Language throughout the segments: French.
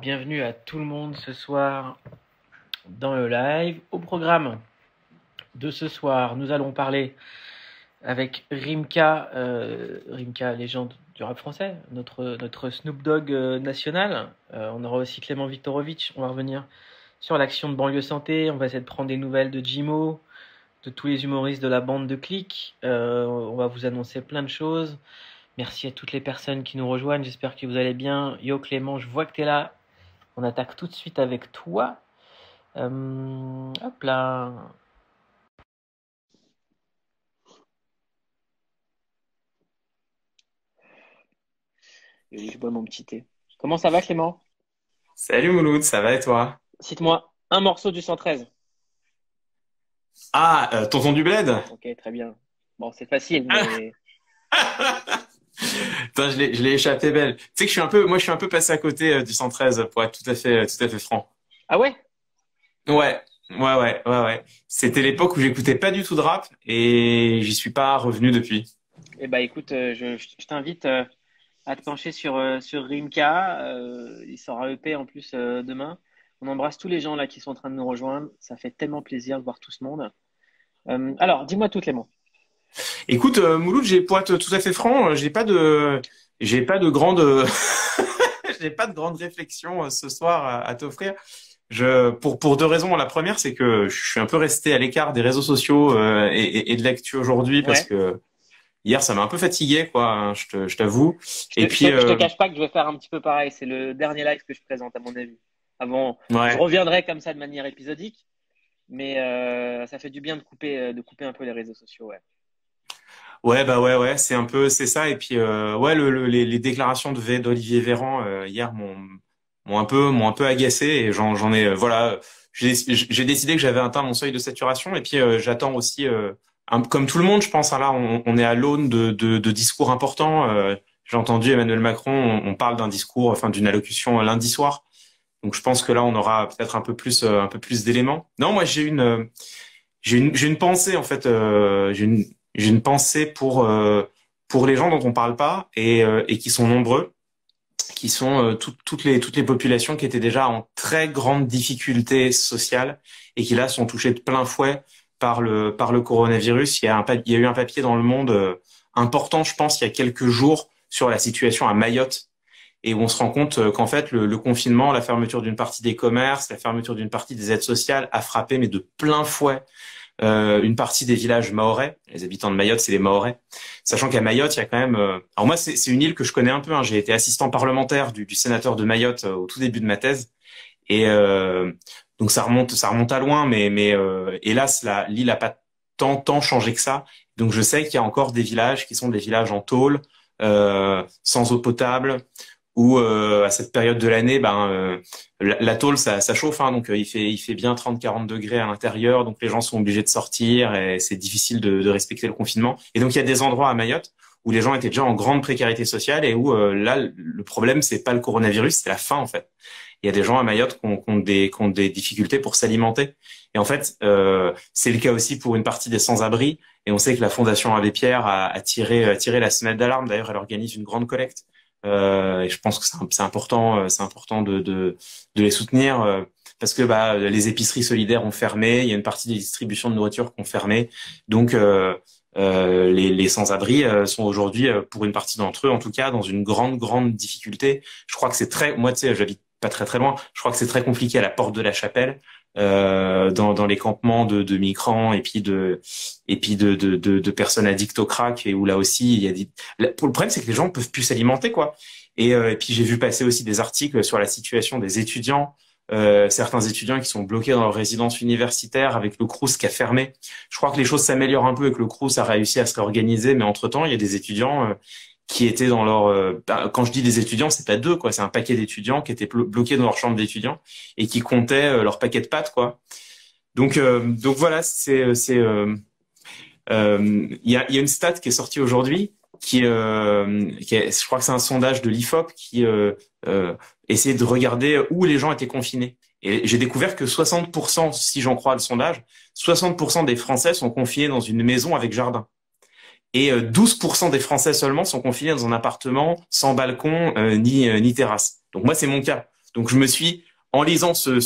bienvenue à tout le monde ce soir dans le live. Au programme de ce soir, nous allons parler avec Rimka, Rimka, légende du rap français, notre Snoop Dogg national. On aura aussi Clément Viktorovitch. On va revenir sur l'action de Banlieue Santé. On va essayer de prendre des nouvelles de Jimo, de tous les humoristes de la bande de Click. On va vous annoncer plein de choses. Merci à toutes les personnes qui nous rejoignent. J'espère que vous allez bien. Yo Clément, je vois que tu es là. On attaque tout de suite avec toi. Hop là. Je bois mon petit thé. Comment ça va, Clément? Salut Mouloud, ça va et toi? Cite-moi un morceau du 113. Ah, Tonton du Bled? Ok, très bien. Bon, c'est facile, Ah, mais... Putain, je l'ai échappé belle. Tu sais que moi je suis un peu passé à côté du 113 pour être tout à fait franc. Ah ouais? Ouais, ouais. C'était l'époque où j'écoutais pas du tout de rap et j'y suis pas revenu depuis. Eh ben, écoute, je t'invite à te pencher sur Rimka. Il sera EP en plus demain. On embrasse tous les gens là qui sont en train de nous rejoindre. Ça fait tellement plaisir de voir tout ce monde. Alors, dis-moi tout, Clément. Écoute, Mouloud, pour être tout à fait franc, j'ai pas de grande, j'ai pas de grande réflexion ce soir à t'offrir. Pour deux raisons. La première, c'est que je suis un peu resté à l'écart des réseaux sociaux et de l'actu aujourd'hui parce Ouais. que hier, ça m'a un peu fatigué, quoi, hein, je t'avoue. Je Et te, je puis, te, je te cache pas que je vais faire un petit peu pareil. C'est le dernier live que je présente, à mon avis. Avant, je ouais, reviendrai comme ça de manière épisodique, mais ça fait du bien de couper un peu les réseaux sociaux. Ouais. ouais, c'est ça. Et puis, ouais, les déclarations d'Olivier Véran hier m'ont un peu agacé et j'en ai, voilà, j'ai décidé que j'avais atteint mon seuil de saturation. Et puis, j'attends aussi, comme tout le monde, je pense, hein, là, on est à l'aune de discours importants. J'ai entendu Emmanuel Macron, on parle d'un discours, enfin, d'une allocution lundi soir. Donc je pense que là, on aura peut-être un peu plus d'éléments. Non, moi, j'ai une pensée en fait. J'ai une pensée pour les gens dont on parle pas et qui sont nombreux, qui sont toutes les populations qui étaient déjà en très grande difficulté sociale et qui là sont touchées de plein fouet par le coronavirus. Il y a eu un papier dans Le Monde important, je pense, il y a quelques jours sur la situation à Mayotte et où on se rend compte qu'en fait le confinement, la fermeture d'une partie des commerces, la fermeture d'une partie des aides sociales a frappé mais de plein fouet une partie des villages mahorais. Les habitants de Mayotte, c'est les Mahorais. Sachant qu'à Mayotte, il y a quand même. Alors moi, c'est une île que je connais un peu, hein. J'ai été assistant parlementaire du sénateur de Mayotte au tout début de ma thèse, et donc ça remonte à loin, mais hélas, l'île a pas tant changé que ça. Donc je sais qu'il y a encore des villages qui sont des villages en tôle, sans eau potable, où à cette période de l'année, la tôle ça chauffe, hein, donc il fait bien 30-40 degrés à l'intérieur, donc les gens sont obligés de sortir et c'est difficile de respecter le confinement. Et donc il y a des endroits à Mayotte où les gens étaient déjà en grande précarité sociale et où là le problème c'est pas le coronavirus, c'est la faim en fait. Il y a des gens à Mayotte qui ont des difficultés pour s'alimenter. Et en fait, c'est le cas aussi pour une partie des sans-abri. Et on sait que la Fondation Abbé Pierre a tiré la sonnette d'alarme. D'ailleurs, elle organise une grande collecte et je pense que c'est important de les soutenir parce que les épiceries solidaires ont fermé, il y a une partie des distributions de nourriture qui ont fermé, donc les sans-abri sont aujourd'hui, pour une partie d'entre eux en tout cas, dans une grande difficulté. Je crois que c'est très, moi tu sais, j'habite pas très loin, je crois que c'est très compliqué à la Porte de la Chapelle. Dans les campements de migrants et puis de personnes addictes au crack et où là aussi il y a des le problème c'est que les gens peuvent plus s'alimenter quoi et puis j'ai vu passer aussi des articles sur la situation des étudiants, certains étudiants qui sont bloqués dans leur résidence universitaire avec le Crous qui a fermé. Je crois que les choses s'améliorent un peu et que le Crous a réussi à se réorganiser, mais entre-temps il y a des étudiants qui étaient dans leur quand je dis des étudiants, c'est pas deux quoi, c'est un paquet d'étudiants qui étaient bloqués dans leur chambre d'étudiants et qui comptaient leur paquet de pâtes quoi. Donc voilà, il y a une stat qui est sortie aujourd'hui je crois que c'est un sondage de l'IFOP qui essayait de regarder où les gens étaient confinés. Et j'ai découvert que 60%, si j'en crois le sondage, 60% des Français sont confinés dans une maison avec jardin. Et 12% des Français seulement sont confinés dans un appartement sans balcon ni terrasse. Donc moi, c'est mon cas. Donc je me suis, en lisant ce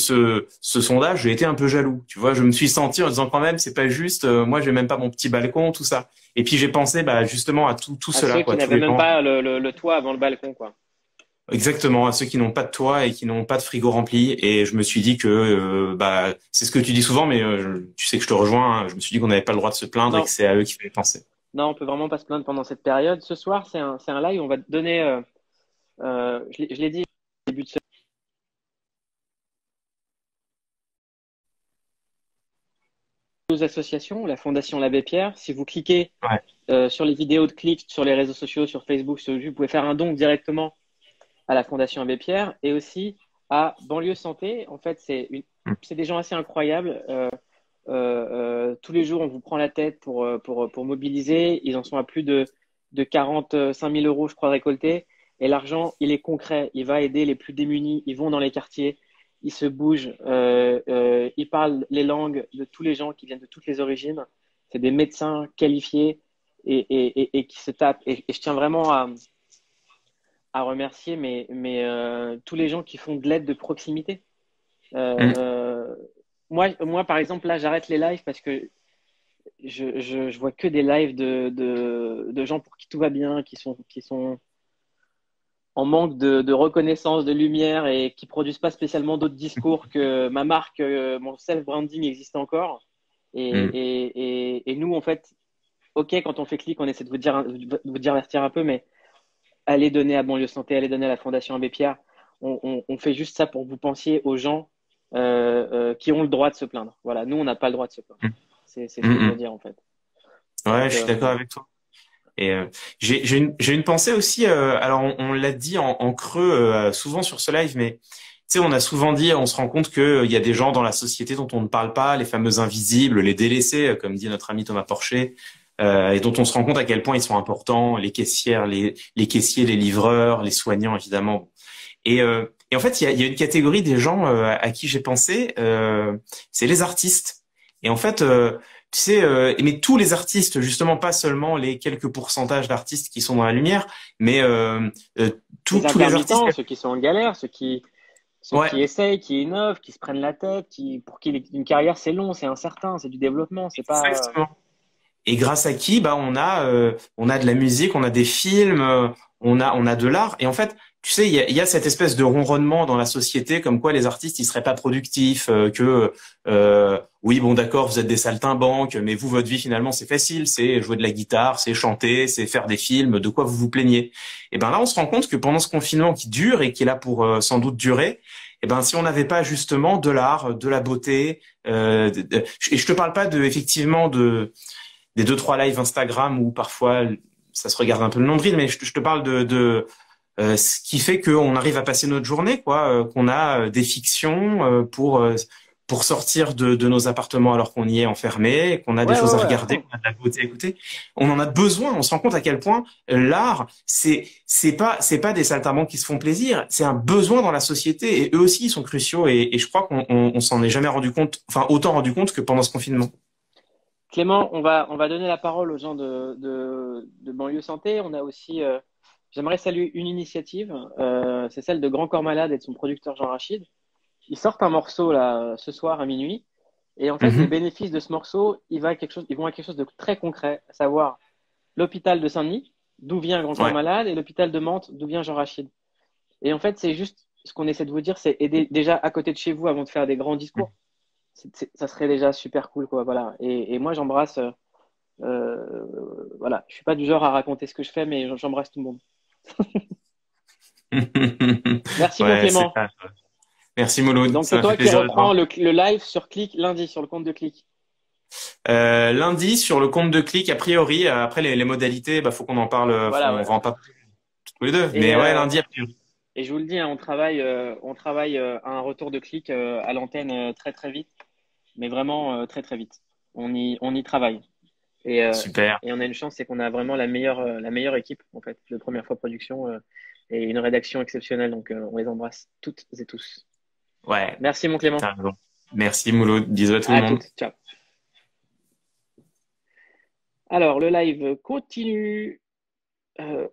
sondage, j'ai été un peu jaloux. Tu vois, je me suis senti en disant quand même, c'est pas juste. Moi, j'ai même pas mon petit balcon, tout ça. Et puis j'ai pensé, bah justement à tout À cela, ceux qui quoi, tous n'avaient les même gens. pas le toit avant le balcon, quoi. Exactement, à ceux qui n'ont pas de toit et qui n'ont pas de frigo rempli. Et je me suis dit que, bah, c'est ce que tu dis souvent, mais tu sais que je te rejoins, hein. Je me suis dit qu'on n'avait pas le droit de se plaindre et que Non, c'est à eux qu'il fallait penser. non, on peut vraiment pas se plaindre pendant cette période. Ce soir, c'est un live. On va te donner, je l'ai dit au début de deux associations, la Fondation l'Abbé Pierre. Si vous cliquez Ouais. sur les vidéos de clics sur les réseaux sociaux, sur Facebook, sur YouTube, vous pouvez faire un don directement à la Fondation Abbé Pierre et aussi à Banlieue Santé. En fait, Mm. c'est des gens assez incroyables. Tous les jours, on vous prend la tête pour mobiliser. Ils en sont à plus de 45 000 euros, je crois, récoltés. Et l'argent, il est concret. Il va aider les plus démunis. Ils vont dans les quartiers. Ils se bougent. Ils parlent les langues de tous les gens qui viennent de toutes les origines. C'est des médecins qualifiés et qui se tapent. Et je tiens vraiment à remercier tous les gens qui font de l'aide de proximité. Mm. Euh, moi, par exemple, là, j'arrête les lives parce que je vois que des lives de gens pour qui tout va bien, qui sont en manque de reconnaissance, de lumière et qui produisent pas spécialement d'autres discours que ma marque, mon self-branding existe encore. Mm. Et nous, en fait, ok, quand on fait clic, on essaie de vous divertir un peu, mais allez donner à Banlieue Santé, allez donner à la Fondation Abbé Pierre. On fait juste ça pour que vous pensiez aux gens qui ont le droit de se plaindre. Voilà, nous, on n'a pas le droit de se plaindre. C'est ce Mm. que je veux Mm. dire, en fait. Ouais, Donc, je suis d'accord avec toi. Et j'ai une pensée aussi. Alors on l'a dit en creux souvent sur ce live, mais tu sais, on a souvent dit, on se rend compte que il y a des gens dans la société dont on ne parle pas, les fameux invisibles, les délaissés, comme dit notre ami Thomas Porcher, et dont on se rend compte à quel point ils sont importants, les caissières, les caissiers, les livreurs, les soignants évidemment. Et en fait, il y a une catégorie des gens à qui j'ai pensé, c'est les artistes. Et en fait, tu sais, mais tous les artistes, justement, pas seulement les quelques pourcentages d'artistes qui sont dans la lumière, mais euh, les tous les artistes. intermittents, ceux qui sont en galère, ceux Ouais, qui essayent, qui innovent, qui se prennent la tête, pour qui une carrière, c'est long, c'est incertain, c'est du développement, c'est pas. exactement. Et grâce à qui, bah, on a de la musique, on a des films, on a de l'art. Et en fait, tu sais, il y a cette espèce de ronronnement dans la société, comme quoi les artistes, ils seraient pas productifs, oui, bon, d'accord, vous êtes des saltimbanques, mais vous, votre vie, finalement, c'est facile, c'est jouer de la guitare, c'est chanter, c'est faire des films, de quoi vous vous plaignez. Et ben là, on se rend compte que pendant ce confinement qui dure et qui est là pour sans doute durer, et ben si on n'avait pas justement de l'art, de la beauté, et je te parle pas de effectivement de des deux trois lives Instagram où parfois ça se regarde un peu le nombril, mais je te parle de ce qui fait qu'on arrive à passer notre journée, quoi, qu'on a des fictions pour sortir de nos appartements alors qu'on y est enfermé, qu'on a des Ouais, ouais, choses à ouais, à regarder, fond. qu'on a de la beauté à écouter. On en a besoin. On se rend compte à quel point l'art, c'est pas des saltimbanques qui se font plaisir, c'est un besoin dans la société et eux aussi ils sont cruciaux et je crois on s'en est jamais rendu compte, enfin autant rendu compte que pendant ce confinement. Clément, on va donner la parole aux gens de Banlieue Santé. On a aussi, j'aimerais saluer une initiative, c'est celle de Grand Corps Malade et de son producteur Jean Rachid. Ils sortent un morceau là ce soir à minuit. Et en fait, les Mhm. bénéfices de ce morceau, ils vont à quelque chose de très concret, à savoir l'hôpital de Saint-Denis, d'où vient Grand Corps Ouais. Malade, et l'hôpital de Mantes, d'où vient Jean Rachid. Et en fait, c'est juste ce qu'on essaie de vous dire, c'est aider déjà à côté de chez vous avant de faire des grands discours. Ça serait déjà super cool, quoi. Voilà. Et moi, j'embrasse. Voilà, je suis pas du genre à raconter ce que je fais, mais j'embrasse tout le monde. Merci, mon Ouais, c'est Clément. ça. Merci Mouloud, Donc, ça c'est m'a fait toi qui plaisir de te reprends voir. le live sur Click lundi, sur le compte de Click. Lundi sur le compte de clic, a priori, après les modalités, bah faut qu'on en parle, Voilà, on ouais. va en parler tous les deux. Et, Mais ouais, euh, lundi a priori. et je vous le dis, hein, on travaille à un retour de Click à l'antenne très, très vite, mais vraiment très, très vite. On y travaille. Et, euh, Super. et on a une chance, c'est qu'on a vraiment la meilleure équipe, en fait, de première fois production et une rédaction exceptionnelle. Donc, on les embrasse toutes et tous. Ouais, Merci, mon Clément. t'as raison. Merci Mouloud. Bisous à tout le À monde. toutes. Ciao. Alors, le live continue.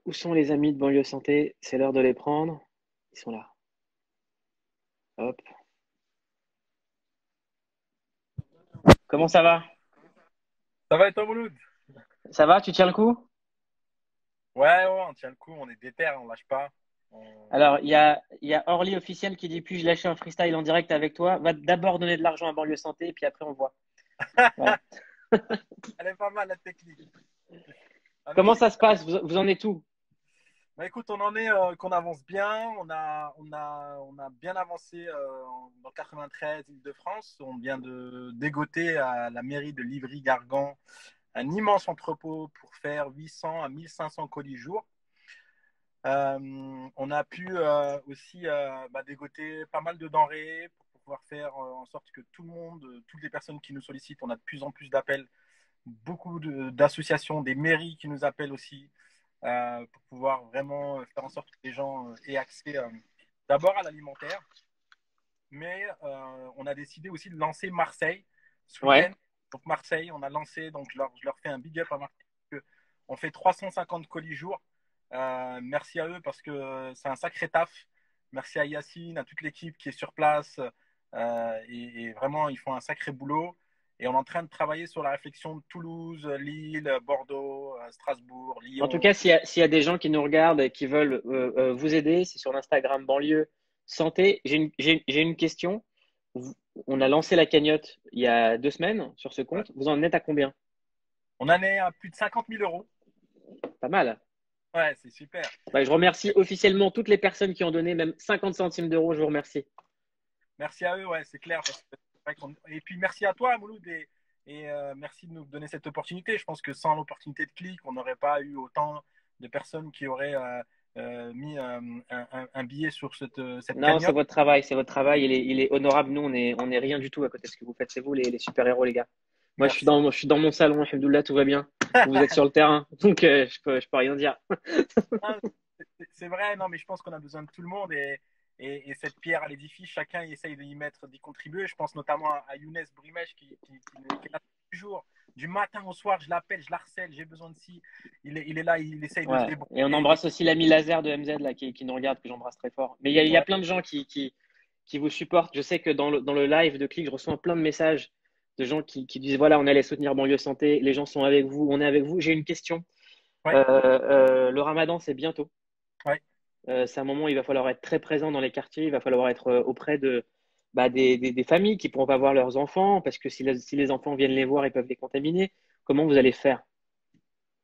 Où sont les amis de Banlieue Santé? C'est l'heure de les prendre. Ils sont là. Hop. Comment ça va? Ça va et toi, Mouloud? Ça va, tu tiens le coup? Ouais, ouais, on tient le coup, on est déter, on lâche pas. Alors, il y a Orly officiel qui dit puis-je lâcher un freestyle en direct avec toi? Va d'abord donner de l'argent à Banlieue Santé, puis après on voit. Voilà. Elle est pas mal, la technique. Ah, Comment merci. ça se passe? Vous en êtes où? Bah, écoute, on en est qu'on avance bien. On a bien avancé dans 93, Île-de-France. On vient de dégoter à la mairie de Livry-Gargan un immense entrepôt pour faire 800 à 1500 colis jour. On a pu aussi dégoter pas mal de denrées pour pouvoir faire en sorte que tout le monde, toutes les personnes qui nous sollicitent, on a de plus en plus d'appels, beaucoup d'associations, des mairies qui nous appellent aussi pour pouvoir vraiment faire en sorte que les gens aient accès d'abord à l'alimentaire, mais on a décidé aussi de lancer Marseille ce Ouais. week-end. Donc Marseille, on a lancé, donc je leur fais un big up à Marseille. On fait 350 colis jour. Merci à eux parce que c'est un sacré taf. Merci à Yacine, à toute l'équipe qui est sur place. Et vraiment, ils font un sacré boulot. Et on est en train de travailler sur la réflexion de Toulouse, Lille, Bordeaux, Strasbourg, En tout Lyon. cas, s'il y a des gens qui nous regardent et qui veulent vous aider, c'est sur l'Instagram Banlieue Santé. J'ai une question. On a lancé la cagnotte il y a 2 semaines sur ce Ouais. compte. Vous en êtes à combien? On en est à plus de 50 000 euros. Pas mal. Ouais, c'est super. Bah, je remercie officiellement toutes les personnes qui ont donné même 50 centimes d'euros. Je vous remercie. Merci à eux, ouais, c'est clair. Et puis merci à toi, Mouloud, et merci de nous donner cette opportunité. Je pense que sans l'opportunité de Click, on n'aurait pas eu autant de personnes qui auraient mis un billet sur cette Non, c'est cagnotte. votre travail, c'est votre travail. Il est honorable. Nous, on est rien du tout à côté de ce que vous faites. C'est vous les super-héros, les gars. Moi, Merci. je suis dans mon salon. Alhamdoulilah, tout va bien. Vous êtes sur le terrain, donc je peux rien dire. Ah, c'est vrai, non, mais je pense qu'on a besoin de tout le monde et cette pierre à l'édifice, chacun essaye d'y mettre, d'y contribuer. Je pense notamment à Younes Brimesh qui est là tous les jours. Du matin au soir, je l'appelle, je l'harcèle, j'ai besoin de ci. Il est là, il essaye de se Ouais. Et on débrouiller. embrasse aussi l'ami Laser de MZ là, qui nous regarde, que j'embrasse très fort. Mais il y a Ouais, plein de gens qui vous supportent. Je sais que dans le live de Click, je reçois plein de messages de gens qui disent voilà, on allait soutenir Banlieue Santé, les gens sont avec vous, on est avec vous. J'ai une question. ouais, Le Ramadan, c'est bientôt. ouais. C'est un moment où il va falloir être très présent dans les quartiers, il va falloir être auprès des familles qui ne pourront pas voir leurs enfants, parce que si les enfants viennent les voir, ils peuvent les contaminer. Comment vous allez faire?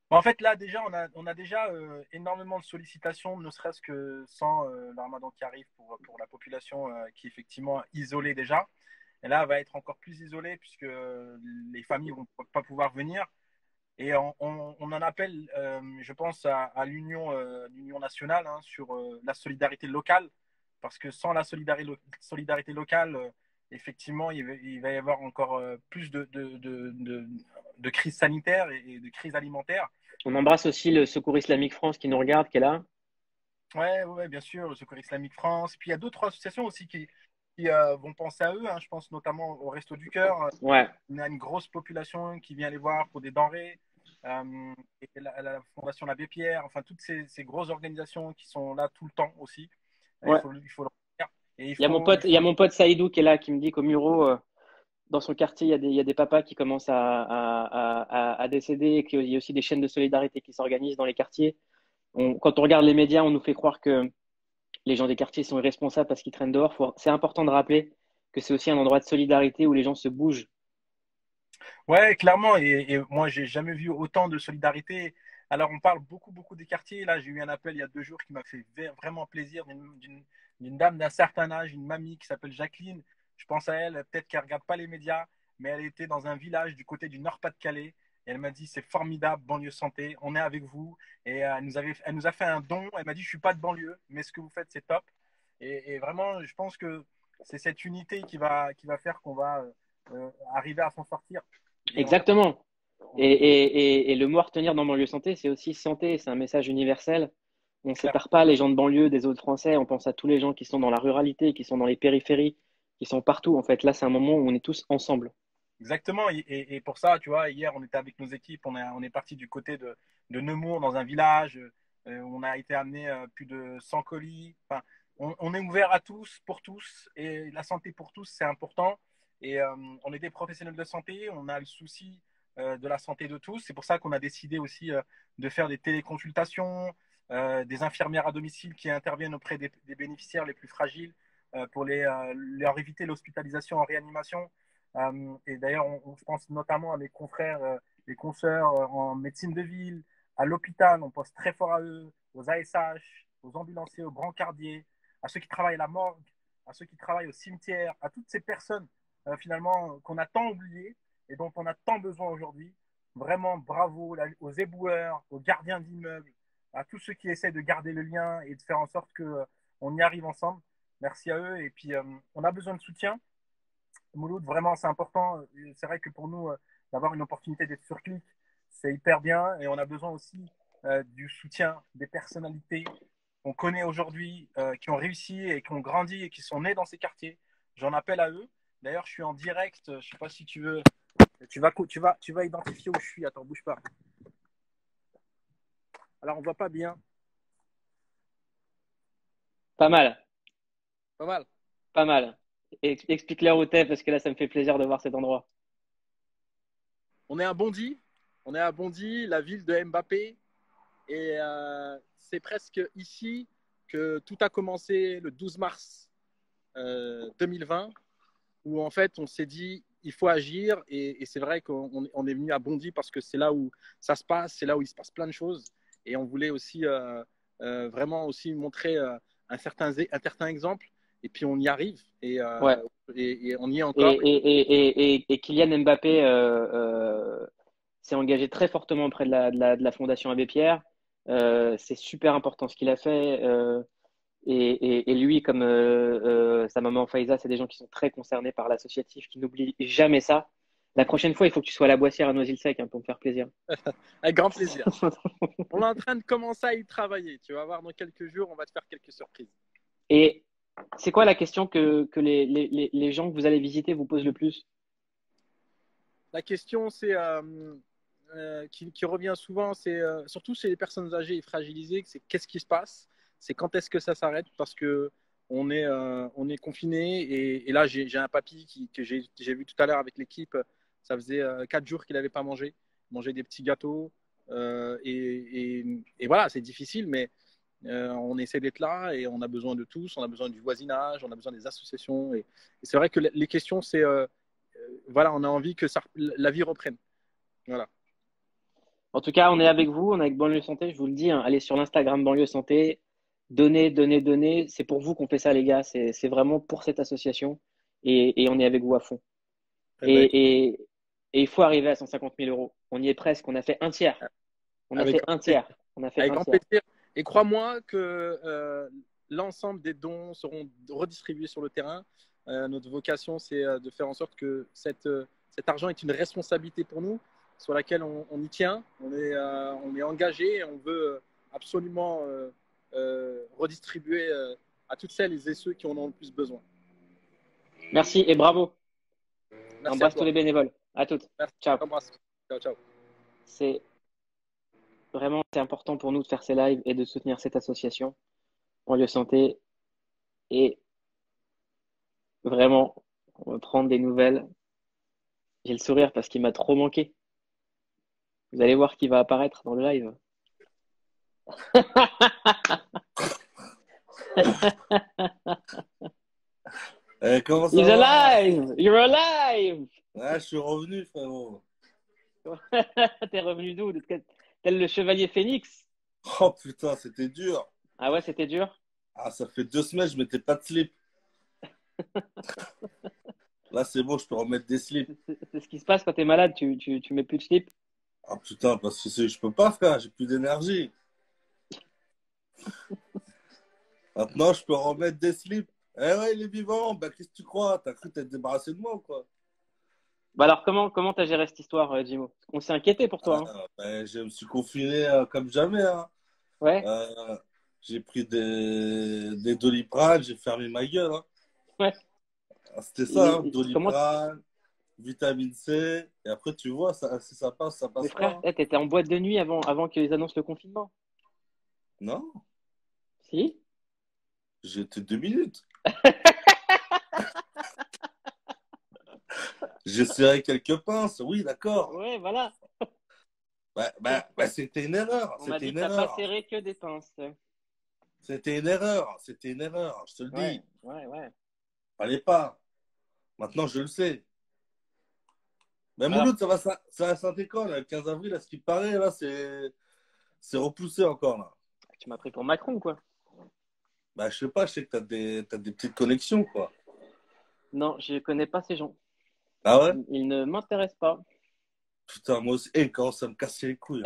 En fait, là, déjà, on a déjà énormément de sollicitations, ne serait-ce que sans le ramadan qui arrive pour la population qui est effectivement isolée déjà. Et là, elle va être encore plus isolée puisque les familles ne vont pas pouvoir venir. Et on en appelle, je pense, à l'Union nationale hein, sur la solidarité locale, parce que sans la solidarité locale, effectivement, il va y avoir encore plus de crises sanitaires et de crises alimentaires. On embrasse aussi le Secours Islamique France qui nous regarde, qui est là. Ouais, ouais, bien sûr, le Secours Islamique France. Puis il y a d'autres associations aussi qui vont penser à eux. Hein. Je pense notamment au Resto du Cœur. Ouais. On a une grosse population qui vient les voir pour des denrées. Et la Fondation l'Abbé Pierre, enfin toutes ces grosses organisations qui sont là tout le temps aussi. Ouais. Il faut le faire. Et Il y a mon pote, il y a mon pote Saïdou qui est là, qui me dit qu'au Muro, dans son quartier, il y a des papas qui commencent à décéder et qu'il y a aussi des chaînes de solidarité qui s'organisent dans les quartiers. Quand on regarde les médias, on nous fait croire que les gens des quartiers sont irresponsables parce qu'ils traînent dehors. C'est important de rappeler que c'est aussi un endroit de solidarité où les gens se bougent. Ouais, clairement. Et moi, j'ai jamais vu autant de solidarité. Alors, on parle beaucoup, beaucoup des quartiers. Là, j'ai eu un appel il y a 2 jours qui m'a fait vraiment plaisir d'une dame d'un certain âge, une mamie qui s'appelle Jacqueline. Je pense à elle, peut-être qu'elle regarde pas les médias, mais elle était dans un village du côté du Nord-Pas-de-Calais. Et elle m'a dit, c'est formidable, banlieue santé, on est avec vous. Et elle nous a fait un don. Elle m'a dit, je suis pas de banlieue, mais ce que vous faites, c'est top. Et vraiment, je pense que c'est cette unité qui va faire qu'on va arriver à s'en sortir. Et Exactement. Et, on- et, et, et le mot à retenir dans Banlieue Santé, c'est aussi santé. C'est un message universel. On ne clair- sépare pas les gens de banlieue des autres Français. On pense à tous les gens qui sont dans la ruralité, qui sont dans les périphéries, qui sont partout. En fait, là, c'est un moment où on est tous ensemble. exactement. Et pour ça, tu vois, hier, on était avec nos équipes. On est parti du côté de Nemours, dans un village. On a été amené plus de 100 colis. Enfin, on est ouvert à tous, pour tous, et la santé pour tous, c'est important. Et on est des professionnels de santé, on a le souci de la santé de tous. C'est pour ça qu'on a décidé aussi de faire des téléconsultations, des infirmières à domicile qui interviennent auprès des bénéficiaires les plus fragiles pour leur éviter l'hospitalisation en réanimation. Et d'ailleurs, je pense notamment à mes confrères et consoeurs en médecine de ville, à l'hôpital, on pense très fort à eux, aux ASH, aux ambulanciers, aux brancardiers, à ceux qui travaillent à la morgue, à ceux qui travaillent au cimetière, à toutes ces personnes finalement qu'on a tant oubliées et dont on a tant besoin aujourd'hui. Vraiment bravo aux éboueurs, aux gardiens d'immeubles, à tous ceux qui essaient de garder le lien et de faire en sorte qu'on y arrive ensemble. Merci à eux. Et puis, on a besoin de soutien. Mouloud, vraiment, c'est important. C'est vrai que pour nous, d'avoir une opportunité d'être sur Click, c'est hyper bien. Et on a besoin aussi du soutien des personnalités qu'on connaît aujourd'hui, qui ont réussi et qui ont grandi et qui sont nés dans ces quartiers. J'en appelle à eux. D'ailleurs, je suis en direct. Je ne sais pas si tu veux. Tu vas identifier où je suis. Attends, bouge pas. Alors, on ne voit pas bien. Pas mal, Pas mal. pas mal. Explique-leur où t'es, parce que là, ça me fait plaisir de voir cet endroit. On est à Bondy. On est à Bondy, la ville de Mbappé. Et c'est presque ici que tout a commencé le 12 mars 2020, où en fait on s'est dit il faut agir. Et c'est vrai qu'on est venu à Bondy parce que c'est là où ça se passe, c'est là où il se passe plein de choses. Et on voulait aussi vraiment aussi montrer un certain exemple. Et puis on y arrive Ouais. et on y est Et, encore. et Kylian Mbappé s'est engagé très fortement auprès de la Fondation Abbé Pierre. C'est super important ce qu'il a fait. Et lui, comme sa maman Faiza, c'est des gens qui sont très concernés par l'associatif, qui n'oublient jamais ça. La prochaine fois, il faut que tu sois à la Boissière à Noisy-le-Sec, hein, pour me faire plaisir. Avec grand plaisir. On est en train de commencer à y travailler. Tu vas voir, dans quelques jours, on va te faire quelques surprises. Et c'est quoi la question que les gens que vous allez visiter vous posent le plus? La question, c'est qui revient souvent, c'est surtout chez les personnes âgées et fragilisées, c'est qu'est-ce qui se passe, c'est quand est-ce que ça s'arrête, parce que on est confiné et là j'ai un papy que j'ai vu tout à l'heure avec l'équipe, ça faisait 4 jours qu'il n'avait pas mangé, mangeait des petits gâteaux et voilà, c'est difficile, mais on essaie d'être là et on a besoin de tous, on a besoin du voisinage, on a besoin des associations et c'est vrai que les questions, c'est voilà, on a envie que la vie reprenne. Voilà. En tout cas, on est avec vous, on est avec Banlieue Santé, je vous le dis, hein, allez sur l'Instagram Banlieue Santé, donnez, donnez, donnez. C'est pour vous qu'on fait ça, les gars. C'est vraiment pour cette association et on est avec vous à fond. Eh ben, Et il faut arriver à 150 000 euros. On y est presque. On a fait un tiers. On a avec fait grand un plaisir. tiers. On a fait Avec un grand tiers. plaisir. Et crois-moi que l'ensemble des dons seront redistribués sur le terrain. Notre vocation, c'est de faire en sorte que cet argent est une responsabilité pour nous, sur laquelle on y tient. On est engagé et on veut absolument redistribuer à toutes celles et ceux qui en ont le plus besoin. Merci et bravo. Merci à Embrasse tous toi. les bénévoles. À toutes. Merci. Ciao. Ciao, ciao. C'est vraiment c'est important pour nous de faire ces lives et de soutenir cette association Banlieue Santé. Et vraiment, on va prendre des nouvelles. J'ai le sourire parce qu'il m'a trop manqué. Vous allez voir qui va apparaître dans le live. Comment ça He's va? alive! You're alive! Ouais, je suis revenu, frérot. T'es revenu d'où? Tel le chevalier Phénix? Oh putain, c'était dur. Ah ouais, c'était dur? Ah, ça fait 2 semaines, je mettais pas de slip. Là, c'est bon, je peux remettre des slips. C'est ce qui se passe quand t'es malade, tu mets plus de slip. Ah putain, parce que je peux pas, frère, j'ai plus d'énergie. Maintenant, je peux remettre des slips. Eh ouais, il est vivant. Bah, qu'est-ce que tu crois? T'as cru t'être débarrassé de moi ou quoi? Bah alors, comment t'as géré cette histoire, Jimo? On s'est inquiété pour toi, hein. Bah, je me suis confiné comme jamais, hein. Ouais, J'ai pris des Doliprane, j'ai fermé ma gueule, hein. ouais. Ah, c'était ça, hein, Comment... Doliprane, vitamine C. Et après, tu vois, si ça passe, ça Mais passe pas, frère, hein. t'étais en boîte de nuit avant qu'ils annoncent le confinement. Non? Si? J'étais 2 minutes. J'ai serré quelques pinces, oui, d'accord. Ouais, voilà. C'était une erreur. On m'a C'était dit une que t'as pas erreur. serré que des pinces. C'était une erreur. C'était une erreur. Je te le Ouais, dis. ouais. Fallait pas. Maintenant, je le sais. Mais Alors, Mouloud, ça va Saint-École, le 15 avril, à ce qui paraît, là, c'est repoussé encore, là. tu m'as pris pour Macron, quoi. Bah, je sais pas, je sais que t'as des petites connexions, quoi. Non, je connais pas ces gens. Ah ouais? Ils ne m'intéressent pas. Putain, moi aussi. Et quand ça me cassait les couilles.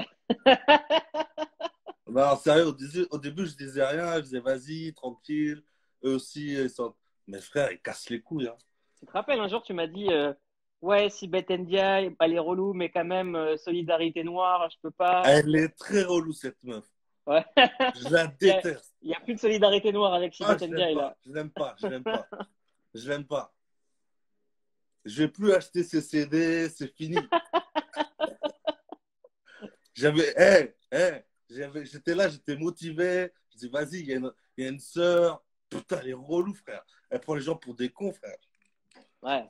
Non, sérieux, au début, je disais rien, je disais vas-y, tranquille. Eux aussi, ils sont... Mes frères, ils cassent les couilles, hein. Tu te rappelles, un jour, tu m'as dit ouais, si Beth Ndiaye, elle est relou, mais quand même, solidarité noire, je peux pas. Elle est très relou, cette meuf. Ouais. Je la Il y a, déteste. il y a plus de solidarité noire avec Ah, Sibeth je l'aime Ndiaye, pas, là. je l'aime pas, je l'aime pas. Je l'aime pas. Je vais plus acheter ses CD, c'est fini. J'étais là, j'étais motivé. Je dis, vas-y, il y a une sœur. Putain, elle est relou, frère. Elle prend les gens pour des cons, frère. Ouais.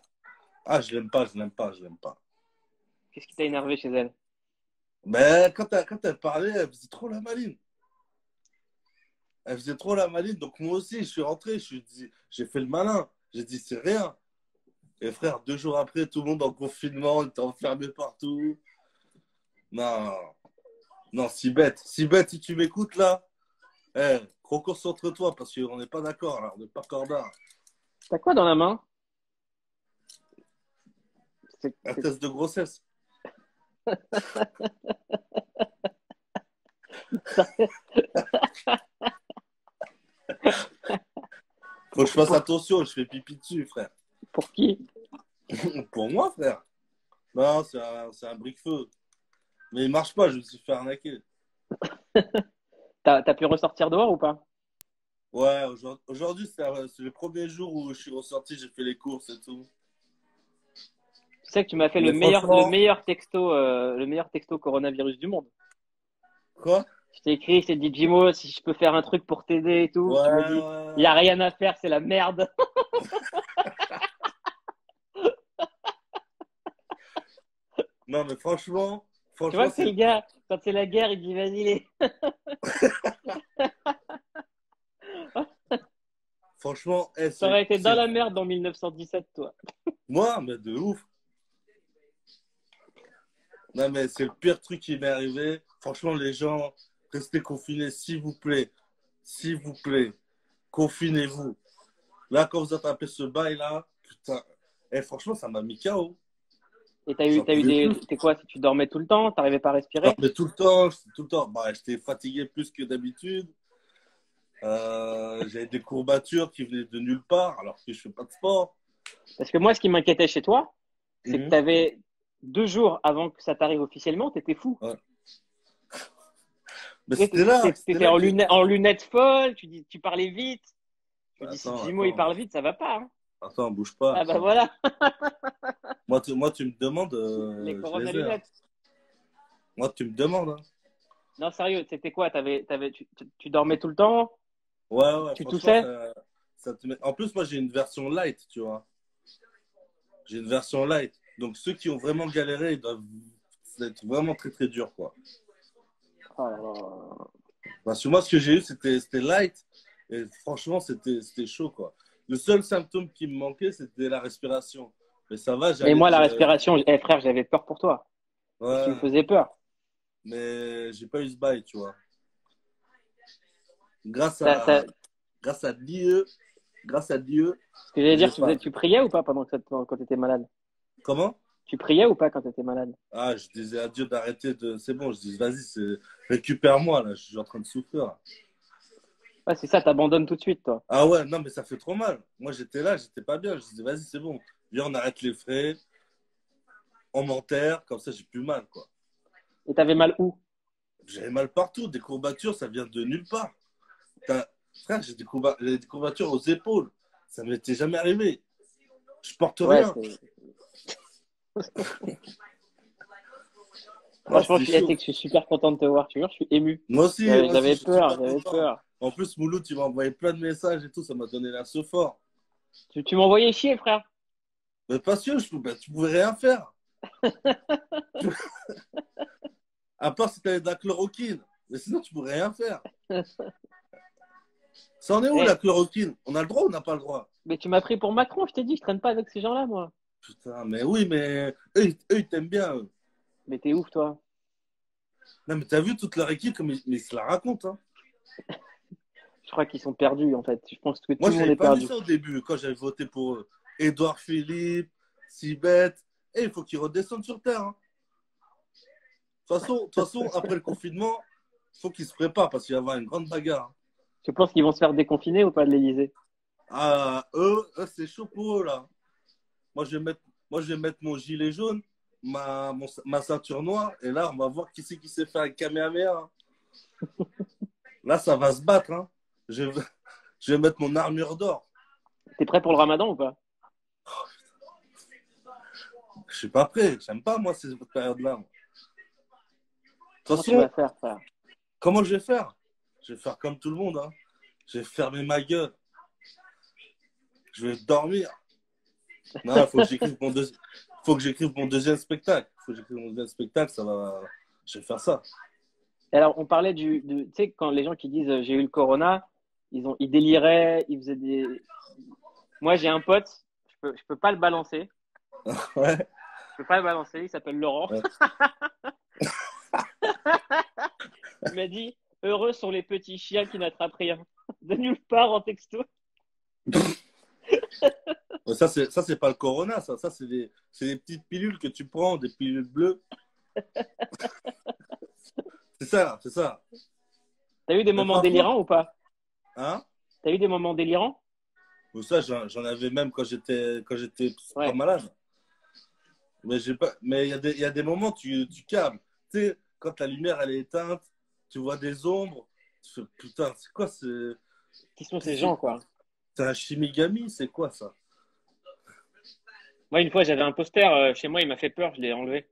Ah, je l'aime pas, je l'aime pas, je l'aime pas. Qu'est-ce qui t'a énervé chez elle? Mais quand elle parlait, elle faisait trop la maline. Elle faisait trop la maline. Donc moi aussi, je suis rentré, j'ai fait le malin. J'ai dit, c'est rien. Et frère, 2 jours après, tout le monde en confinement, on était enfermé partout. Non, non, si bête. Si bête, si tu m'écoutes là, reconcentre-toi parce qu'on n'est pas d'accord là, on n'est pas corda. T'as quoi dans la main? Un test de grossesse. Faut que je fasse attention, je fais pipi dessus, frère. Pour qui? Pour moi, frère. Non, c'est un brique-feu. Mais il marche pas, je me suis fait arnaquer. T'as pu ressortir dehors ou pas? Ouais, aujourd'hui, c'est le premier jour où je suis ressorti, j'ai fait les courses et tout. Tu sais que tu m'as fait Mais le franchement, meilleur texto coronavirus du monde. quoi? Je t'ai écrit, je t'ai dit, Jimo, si je peux faire un truc pour t'aider et tout. Ouais, Tu m'as dit, il n'y a rien à faire, c'est la merde. Non, mais franchement, Tu vois que c'est c'est. le gars, quand c'est la guerre, il dit, vas-y, les. Franchement, T'aurais été dans la merde en 1917, toi. moi, mais de ouf. Non, mais c'est le pire truc qui m'est arrivé. Franchement, les gens, restez confinés, s'il vous plaît. S'il vous plaît. Confinez-vous. Là, quand vous attrapez ce bail-là, putain. Franchement, ça m'a mis KO. Et J'en t'as eu pouvais des. plus. T'es quoi? Tu dormais tout le temps? T'arrivais pas à Non, respirer? mais tout le temps, tout le temps. Bah, j'étais fatigué plus que d'habitude. J'avais des courbatures qui venaient de nulle part, alors que je fais pas de sport. Parce que moi, ce qui m'inquiétait chez toi, c'est que Mhm. t'avais 2 jours avant que ça t'arrive officiellement, t'étais fou. Ouais. Mais Tu sais, c'était t'étais là que. en lunettes folles, tu parlais vite. Je me dis, si Attends, Jimo il attends, parle vite, ça va pas. Hein. attends, bouge pas. Ah bah Attends. voilà, Moi, tu me demandes, les je corona les ai, hein. lunettes. Moi, tu me demandes, hein. Non, sérieux, c'était quoi? Tu dormais tout le temps? Ouais, ouais, Tu franchement, toussais? ça te met. En plus, moi, j'ai une version light, tu vois. J'ai une version light. Donc, ceux qui ont vraiment galéré, ils doivent être vraiment très, très dur, quoi. Oh là là. Parce que moi, ce que j'ai eu, c'était light. Et franchement, c'était chaud, quoi. Le seul symptôme qui me manquait, c'était la respiration. Mais ça va, Mais moi, la respiration, frère, j'avais peur pour toi. Parce que tu me ouais, faisais peur. mais j'ai pas eu ce bail, tu vois. Grâce Ça, ça- à, grâce à Dieu, grâce à Dieu, Ce que j'allais j'ai dire, pas. tu priais ou pas quand tu étais malade? Comment? Tu priais ou pas quand tu étais malade? Ah, je disais à Dieu d'arrêter de. C'est bon, je dis, vas-y, récupère-moi, là, je suis en train de souffrir. Ouais, c'est ça, t'abandonnes tout de suite, toi. Ah ouais, non, mais ça fait trop mal. Moi, j'étais là, j'étais pas bien. Je disais, vas-y, c'est bon. Viens, on arrête les frais, on m'enterre, comme ça, j'ai plus mal, quoi. Et t'avais mal où? J'avais mal partout, des courbatures, ça vient de nulle part. Frère, j'ai des courbatures aux épaules. Ça m'était jamais arrivé. Je porte Ouais, rien. Ah, Franchement, c'était chaud. je suis super content de te voir, tu vois, je suis ému. Moi aussi, J'avais je suis peur, super j'avais content. peur. En plus, Mouloud, tu m'as envoyé plein de messages et tout, ça m'a donné la ce fort. Tu m'envoyais chier, frère. Mais pas sûr, tu pouvais rien faire. À part si tu avais de la chloroquine. Mais sinon, tu pourrais rien faire. Ça en est où Eh, la chloroquine? On a le droit ou on n'a pas le droit? mais tu m'as pris pour Macron, je t'ai dit, je traîne pas avec ces gens-là, moi. Putain, mais oui, mais eux, ils t'aiment bien, eux. Mais t'es ouf, toi. Non, mais t'as vu toute leur équipe comme ils se la racontent, hein. Je crois qu'ils sont perdus, en fait. Je pense que tout Moi, le je monde n'avais est pas vu perdu. ça au début, quand j'avais voté pour Édouard Philippe, Sibeth. Et il faut qu'ils redescendent sur Terre, hein. De toute façon, après le confinement, il faut qu'ils se préparent parce qu'il va y avoir une grande bagarre. Tu penses qu'ils vont se faire déconfiner ou pas de l'Élysée? Ah, c'est chaud pour eux, là. Moi, je vais mettre mon gilet jaune, ma ceinture noire, et là, on va voir qui c'est qui sait faire un Kamehameha, hein. Là, ça va se battre, hein. Je, je vais mettre mon armure d'or. T'es prêt pour le ramadan ou pas? Je suis pas prêt. J'aime pas, moi, cette période-là. De toute Comment tu vas façon, faire, frère? comment je vais faire? Je vais faire comme tout le monde, hein. Je vais fermer ma gueule. Je vais dormir. Non, il faut que j'écrive mon deuxième spectacle. Faut que j'écrive mon deuxième spectacle, ça va. Je vais faire ça. Alors, on parlait tu sais, quand les gens qui disent j'ai eu le corona, ils déliraient, ils faisaient des. Moi, j'ai un pote, je peux pas le balancer. Ouais. Je peux pas le balancer, il s'appelle Laurent. Ouais. Il m'a dit heureux sont les petits chiens qui n'attrapent rien. De nulle part en texto. Ça, c'est pas le corona, ça. Ça, c'est des petites pilules que tu prends, des pilules bleues. C'est ça, c'est ça. T'as eu des Mais moments parfois, délirants ou pas? hein? T'as eu des moments délirants? Ou ça, j'en avais même quand j'étais pas Ouais. malade. Mais il y a des moments, tu câbles. Tu sais, quand la lumière, elle est éteinte, tu vois des ombres. Tu fais, putain, c'est quoi? Qui sont ces gens, quoi? C'est un Shimigami? C'est quoi ça? Moi, une fois, j'avais un poster chez moi, il m'a fait peur, je l'ai enlevé.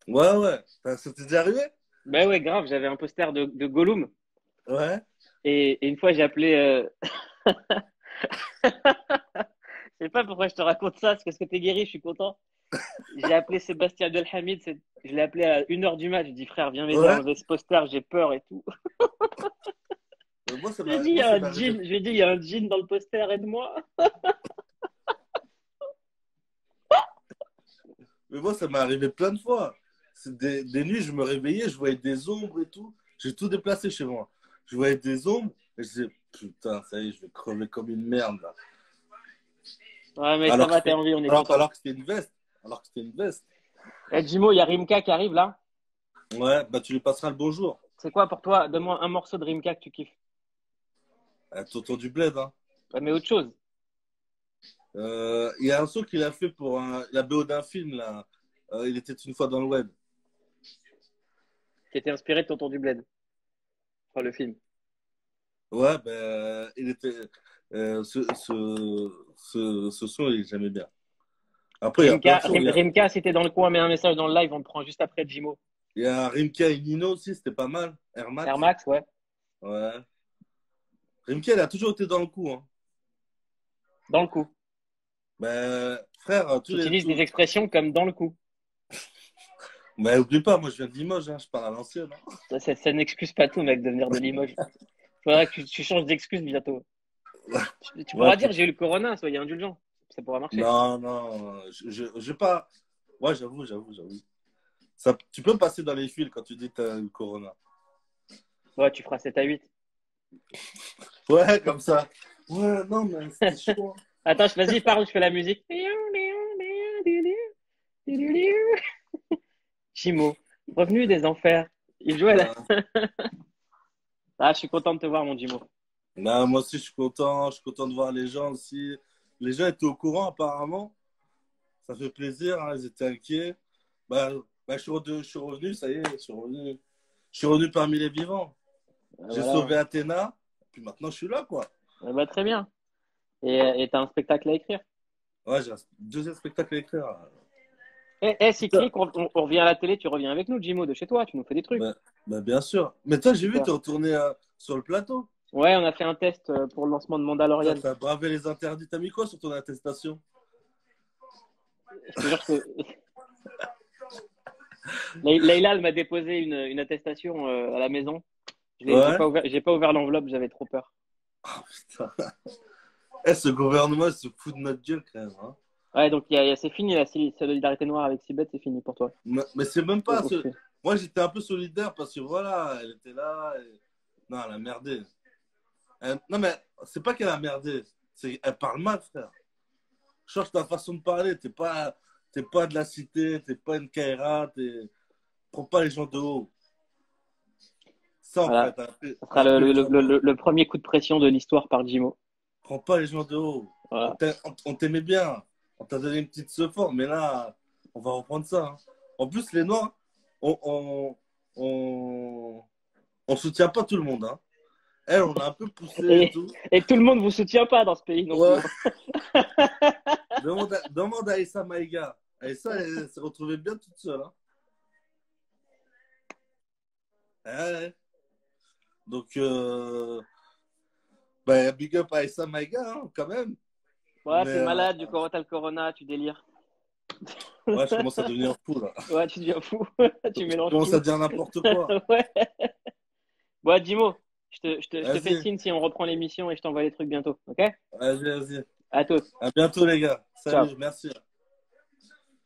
Ouais, ouais. Ça t'est déjà arrivé? Ben ouais, grave, j'avais un poster de Gollum. Ouais. Et une fois, j'ai appelé. Je sais pas pourquoi je te raconte ça, c'est parce que t'es guéri, je suis content. J'ai appelé Sébastien Abdelhamid, je l'ai appelé à 1h du mat. Je lui ai dit, frère, viens m'aider à Ouais. enlever ce poster, j'ai peur et tout. Moi, ça Je lui ai m'est dit, il y a un arrivé. djinn, je lui ai dit, il y a un djinn dans le poster, aide-moi. Mais moi, ça m'est arrivé plein de fois. C'est des nuits, je me réveillais, je voyais des ombres et tout. J'ai tout déplacé chez moi. Je voyais des ombres et je disais, putain, ça y est, je vais crever comme une merde, là. Ouais, mais ça Alors va, que t'es en vie, on est content. alors que c'était une veste. Alors que c'était une veste. Eh, Jimo, il y a Rimka qui arrive là. Ouais, bah tu lui passeras le bonjour. C'est quoi pour toi? Donne-moi un morceau de Rimka que tu kiffes. Tonton du bled, hein. Ouais, mais autre chose. Il y a un son qu'il a fait pour la BO d'un film, là. Il était une fois dans le web. Qui était inspiré de Tonton du Bled. Enfin, le film. Ouais, ben, il était. Ce son, j'aimais bien. Après, il y a plein Rimka, de sons. Rimka, si t'es dans le coin, mets un message dans le live, on te prend juste après Jimo. Il y a Rimka et Nino aussi, c'était pas mal. Air Max. Air Max, ouais. Ouais. Rimka, elle a toujours été dans le coup, hein. Dans le coup. Ben, frère, Tu utilises des expressions comme dans le coup. Mais oublie pas, moi je viens de Limoges, hein, je parle à l'ancienne, hein. Ça n'excuse pas tout, mec, de venir de Limoges. Faudra que tu changes d'excuse bientôt. Tu pourras Ouais, dire j'ai eu le corona, soyez indulgent. Ça pourra marcher. non, non, je pas. Ouais, j'avoue. Ça, tu peux passer dans les fils quand tu dis que t'as eu le corona. Ouais, tu feras 7 à 8. Ouais, comme ça. Ouais, non, mais c'était chaud, hein. Attends, vas-y, parle, je fais la musique. Chimo, revenu des enfers. Il jouait là. Ah, je suis content de te voir, mon Jimo. Non, moi aussi, je suis content de voir les gens aussi. Les gens étaient au courant, apparemment. Ça fait plaisir, hein, ils étaient inquiets. Je suis revenu, ça y est, je suis revenu. Je suis revenu parmi les vivants. J'ai Voilà. sauvé Athéna, puis maintenant je suis là, quoi. Bah, très bien. Et t'as un spectacle à écrire. Ouais, j'ai un deuxième spectacle à écrire. Si clique, on revient à la télé, tu reviens avec nous, Jimo, de chez toi, tu nous fais des trucs. Bien sûr. Mais toi, j'ai vu, Super. t'es retourné sur le plateau. Ouais, on a fait un test pour le lancement de Mandalorian. T'as bravé les interdits. T'as mis quoi sur ton attestation? Je te jure que Leïla, elle m'a déposé une attestation à la maison. J'ai Ouais. pas ouvert l'enveloppe, j'avais trop peur. Putain. Eh, ce gouvernement il se fout de notre gueule quand même. Hein. Ouais, donc c'est fini, la solidarité noire avec Sibeth, c'est fini pour toi. Mais c'est même pas. Ok. Moi, j'étais un peu solidaire parce que voilà, elle était là. Non, elle a merdé. Non, mais c'est pas qu'elle a merdé. Elle parle mal, frère. Change ta façon de parler. T'es pas de la cité, t'es pas une Kaira, prends pas les gens de haut. Ça, en Voilà. fait, Ça t'as sera appris les gens de haut. le premier coup de pression de l'histoire par Jimo. Prends pas les gens de haut. Voilà. On t'aimait bien. On t'a donné une petite sephore, mais là, on va reprendre ça. Hein. En plus, les Noirs, on, on, on, on soutient pas tout le monde. Hein. Elle, on a un peu poussé et tout. Et tout le monde vous soutient pas dans ce pays non Ouais. plus. Demande à Aïssa Maïga. Aïssa, elle s'est retrouvée bien toute seule. Hein. Ouais. Donc, big up à Aïssa Maïga, hein, quand même. Ouais, Mais, t'es malade, t'as le corona, tu délires. ouais, je commence à devenir fou, là. Ouais, tu deviens fou. Tu Je mélanges commence tout. à dire n'importe quoi. Ouais. Bon, Jimo, je te fais Vas-y, signe si on reprend l'émission et je t'envoie les trucs bientôt. Ok? vas-y. À tous. À bientôt, les gars. Ciao. Salut, merci.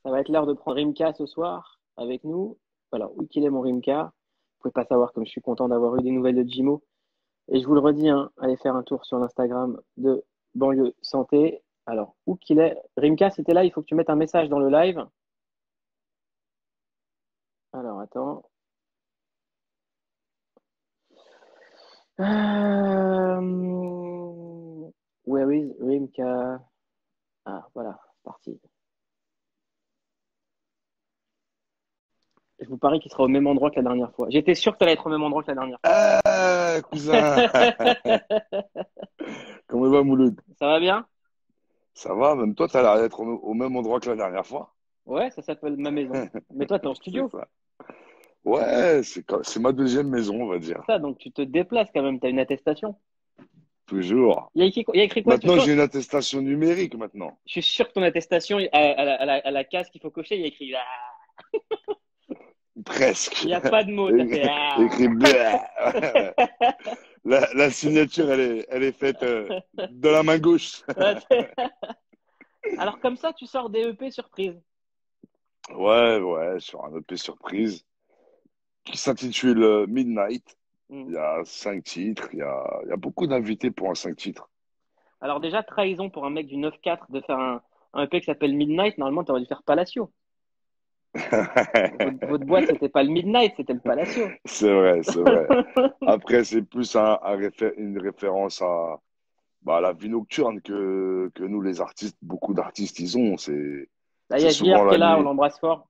Ça va être l'heure de prendre Rimka ce soir avec nous. Alors, où qu'il est mon Rimka? Vous pouvez pas savoir comme je suis content d'avoir eu des nouvelles de Jimo. Et je vous le redis, hein, allez faire un tour sur l'Instagram de Banlieue Santé. Alors, où qu'il est? Rimka, c'était là, il faut que tu mettes un message dans le live. Alors, attends. Where is Rimka? Ah, voilà, c'est parti. Je vous parie qu'il sera au même endroit que la dernière fois. J'étais sûr que tu allais être au même endroit que la dernière fois. Ah, cousin, comment va Mouloud? Ça va bien? Ça va, même toi, tu as l'air d'être au même endroit que la dernière fois. Ouais, ça s'appelle ma maison. Mais toi, t'es en C'est studio. ça. Ouais, c'est ma deuxième maison, on va dire. Ça, donc tu te déplaces quand même, tu as une attestation. Toujours. Il y a écrit quoi Maintenant, j'ai une attestation numérique maintenant. Je suis sûr que ton attestation, à la case qu'il faut cocher, il y a écrit Presque. Il n'y a pas de mots. Ça fait Écrit la signature, elle est faite de la main gauche. Alors comme ça, tu sors des EP surprises. Ouais, sur un EP surprise qui s'intitule Midnight. Il y a 5 titres, il y a beaucoup d'invités pour un 5 titres. Alors déjà, trahison pour un mec du 9-4 de faire un EP qui s'appelle Midnight. Normalement, tu aurais dû faire Palacio. Votre boîte, c'était pas le Midnight, c'était le Palacio. C'est vrai. Après, c'est plus une référence à la vie nocturne que nous, les artistes, beaucoup d'artistes, ils ont. Là, il y C'est a souvent JR qui la est là, on nuit. l'embrasse fort.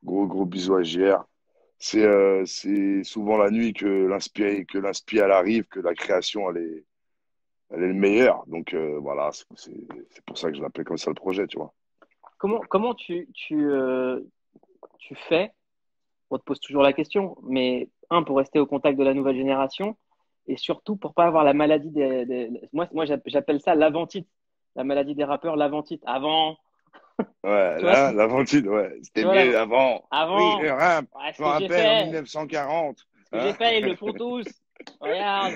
Gros bisous à JR. C'est souvent la nuit que l'inspire elle arrive, que la création, elle est le meilleur. Donc, voilà, c'est pour ça que je l'appelle comme ça le projet, tu vois. Comment tu fais? On te pose toujours la question, mais pour rester au contact de la nouvelle génération et surtout pour pas avoir la maladie moi j'appelle ça l'avantite, la maladie des rappeurs, l'avantite. Avant, Ouais, tu vois, là, l'aventille, ouais, tu c'était vois, mieux avant. Oui, avant, ouais, ce je me que j'ai rappelle en fait, 1940. ce que j'ai fait, ils le font tous. Regarde.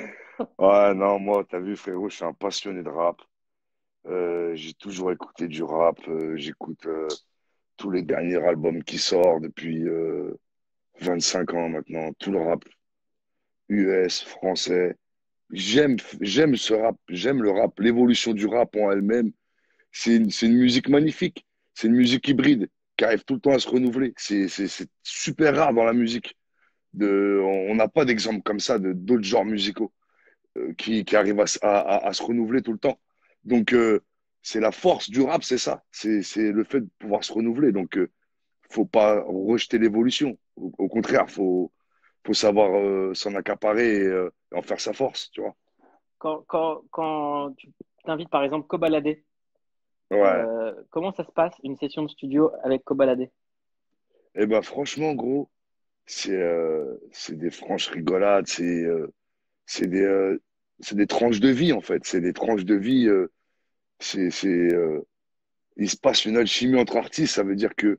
Ouais, non, moi, t'as vu, frérot, je suis un passionné de rap. J'ai toujours écouté du rap. J'écoute tous les derniers albums qui sortent depuis 25 ans maintenant. Tout le rap US, français. J'aime ce rap. J'aime le rap. L'évolution du rap en elle-même. C'est une musique magnifique. C'est une musique hybride qui arrive tout le temps à se renouveler. C'est super rare dans la musique. On n'a pas d'exemple comme ça de d'autres genres musicaux qui arrivent à se renouveler tout le temps. Donc, c'est la force du rap, c'est ça. C'est le fait de pouvoir se renouveler. Donc, faut pas rejeter l'évolution. Au contraire, faut savoir s'en accaparer et en faire sa force, tu vois. Quand tu t'invites par exemple Kobalade, Ouais. comment ça se passe une session de studio avec Kobalade? Et ben franchement, gros, c'est des franches rigolades. C'est des c'est des tranches de vie, en fait. C'est des tranches de vie. C'est, c'est, euh, il se passe une alchimie entre artistes. Ça veut dire que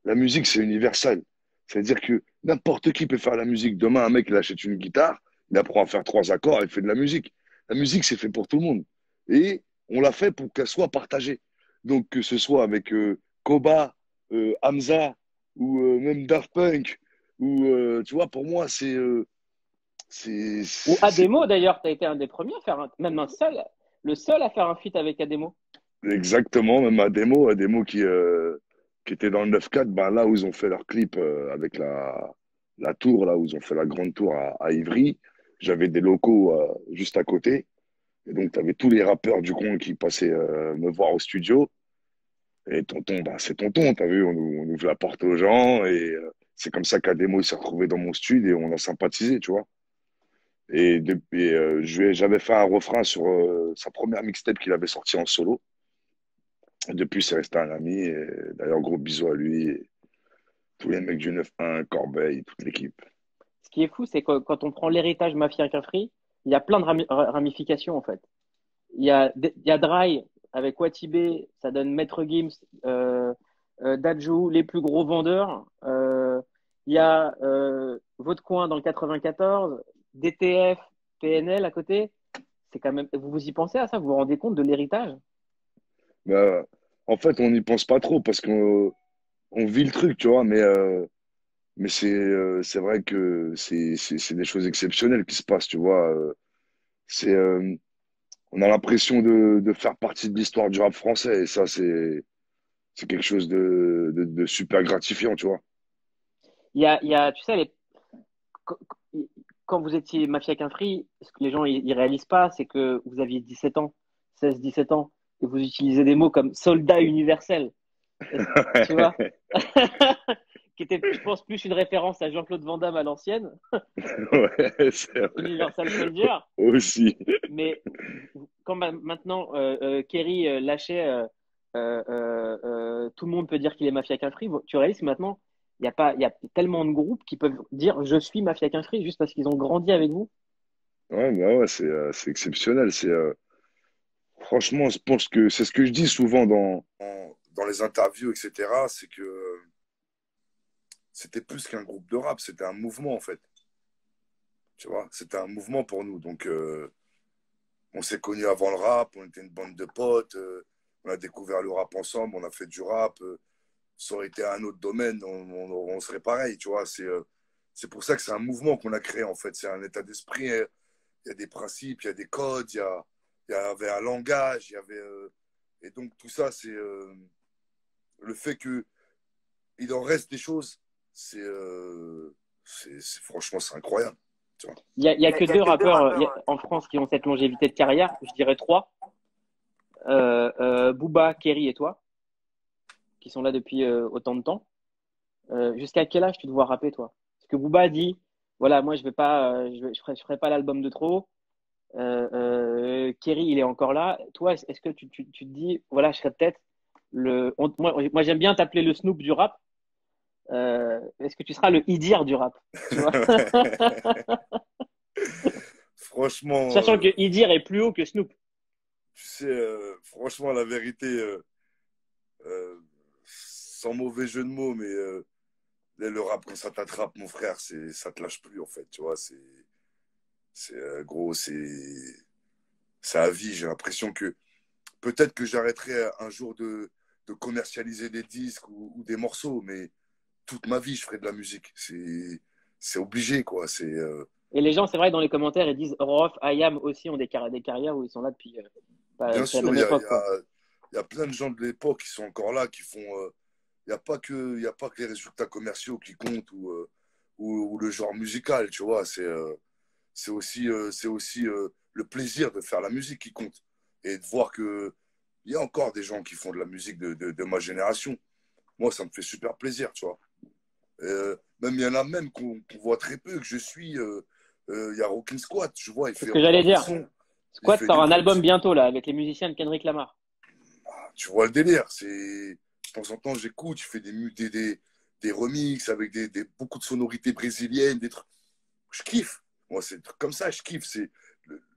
la musique, c'est universel. Ça veut dire que n'importe qui peut faire la musique. Demain, un mec, il achète une guitare, il apprend à faire trois accords, il fait de la musique. La musique, c'est fait pour tout le monde. Et on l'a fait pour qu'elle soit partagée. Donc, que ce soit avec Koba, Hamza, ou même Daft Punk, ou, tu vois, pour moi, Ou c'est Ademo, d'ailleurs, tu as été un des premiers à faire, même le seul à faire un feat avec Ademo. exactement, même Ademo qui était dans le 9-4, ben là où ils ont fait leur clip avec la tour, là où ils ont fait la grande tour à Ivry, j'avais des locaux juste à côté. Et donc, tu avais tous les rappeurs du coin qui passaient me voir au studio. Et tonton, bah, c'est tonton, t'as vu, on ouvre la porte aux gens. Et c'est comme ça qu'Ademo il s'est retrouvé dans mon studio et on a sympathisé, tu vois. Et depuis, j'avais fait un refrain sur sa première mixtape qu'il avait sorti en solo. Depuis, c'est resté un ami. Et d'ailleurs, gros bisous à lui, et tous les mecs du 9-1, Corbeil, toute l'équipe. Ce qui est fou, c'est que quand on prend l'héritage Mafia Cafri, il y a plein de ramifications en fait. Il y a Dry avec Watibé, ça donne Maître Gims, Dadju, les plus gros vendeurs. Il y a Votre Coin dans le 94, DTF, PNL à côté. C'est quand même. Vous y pensez à ça? Vous vous rendez compte de l'héritage? Bah, en fait, on n'y pense pas trop parce qu'on on vit le truc, tu vois. Mais c'est vrai que c'est des choses exceptionnelles qui se passent, tu vois. C'est, on a l'impression de faire partie de l'histoire du rap français et ça, c'est quelque chose de super gratifiant, tu vois. Tu sais, quand vous étiez Mafia Qu'un Free, ce que les gens ils réalisent pas, c'est que vous aviez 17 ans, 16, 17 ans, et vous utilisez des mots comme soldat universel, tu vois, qui était, je pense, plus une référence à Jean-Claude Van Damme à l'ancienne, Ouais, c'est vrai. Universal Soldier. Aussi. Mais quand maintenant Kerry lâchait tout le monde peut dire qu'il est Mafia Qu'un Free, tu réalises que maintenant, il y a tellement de groupes qui peuvent dire je suis Mafia Qu'un Free juste parce qu'ils ont grandi avec vous. Ouais, bah ouais, c'est exceptionnel. Franchement, je pense que c'est ce que je dis souvent dans les interviews, etc. C'est que c'était plus qu'un groupe de rap, c'était un mouvement en fait. Tu vois, c'était un mouvement pour nous. Donc, on s'est connus avant le rap, on était une bande de potes, on a découvert le rap ensemble, on a fait du rap. Ça aurait été un autre domaine, on serait pareil, tu vois. C'est pour ça que c'est un mouvement qu'on a créé en fait. C'est un état d'esprit. Il y a des principes, il y a des codes, il y avait un langage, il y avait. Et donc, tout ça, c'est le fait que il en reste des choses, franchement, c'est incroyable. Tu vois. Il y a que deux rappeurs en France qui ont cette longévité de carrière, je dirais trois. Booba, Kerry et toi, qui sont là depuis autant de temps. Jusqu'à quel âge tu te vois rapper, toi? Parce que Booba dit, voilà, moi je vais pas, je ferai pas l'album de trop. Kerry, il est encore là. Toi, est-ce que tu te dis, voilà, je serais peut-être moi j'aime bien t'appeler le Snoop du rap. Est-ce que tu seras le Idir du rap, tu vois? Franchement, Sachant que Idir est plus haut que Snoop. tu sais, franchement, la vérité, sans mauvais jeu de mots, mais le rap, quand ça t'attrape, mon frère, ça te lâche plus, en fait, tu vois, gros, c'est à vie. J'ai l'impression que peut-être que j'arrêterai un jour de commercialiser des disques ou des morceaux, mais toute ma vie, je ferai de la musique. C'est obligé, quoi. Et les gens, c'est vrai, dans les commentaires, ils disent Rof, IAM aussi ont des carrières où ils sont là depuis Bien c'est la sûr, même époque, quoi. il y a plein de gens de l'époque qui sont encore là, qui font. Il n'y a pas il y a pas que les résultats commerciaux qui comptent ou le genre musical, tu vois. C'est aussi le plaisir de faire la musique qui compte et de voir que il y a encore des gens qui font de la musique de ma génération. Moi, ça me fait super plaisir, tu vois. Même il y en a même qu'on voit très peu, que je suis. Il y a Rockin' Squat, je vois, il C'est fait ce que j'allais encore du dire. son. Il Squat fait sort des un trucs. album bientôt, là, avec les musiciens de Kendrick Lamar. Tu vois le délire. De temps en temps, j'écoute, je fais des remixes avec beaucoup de sonorités brésiliennes, des trucs. Je kiffe. Moi, c'est des trucs comme ça, je kiffe.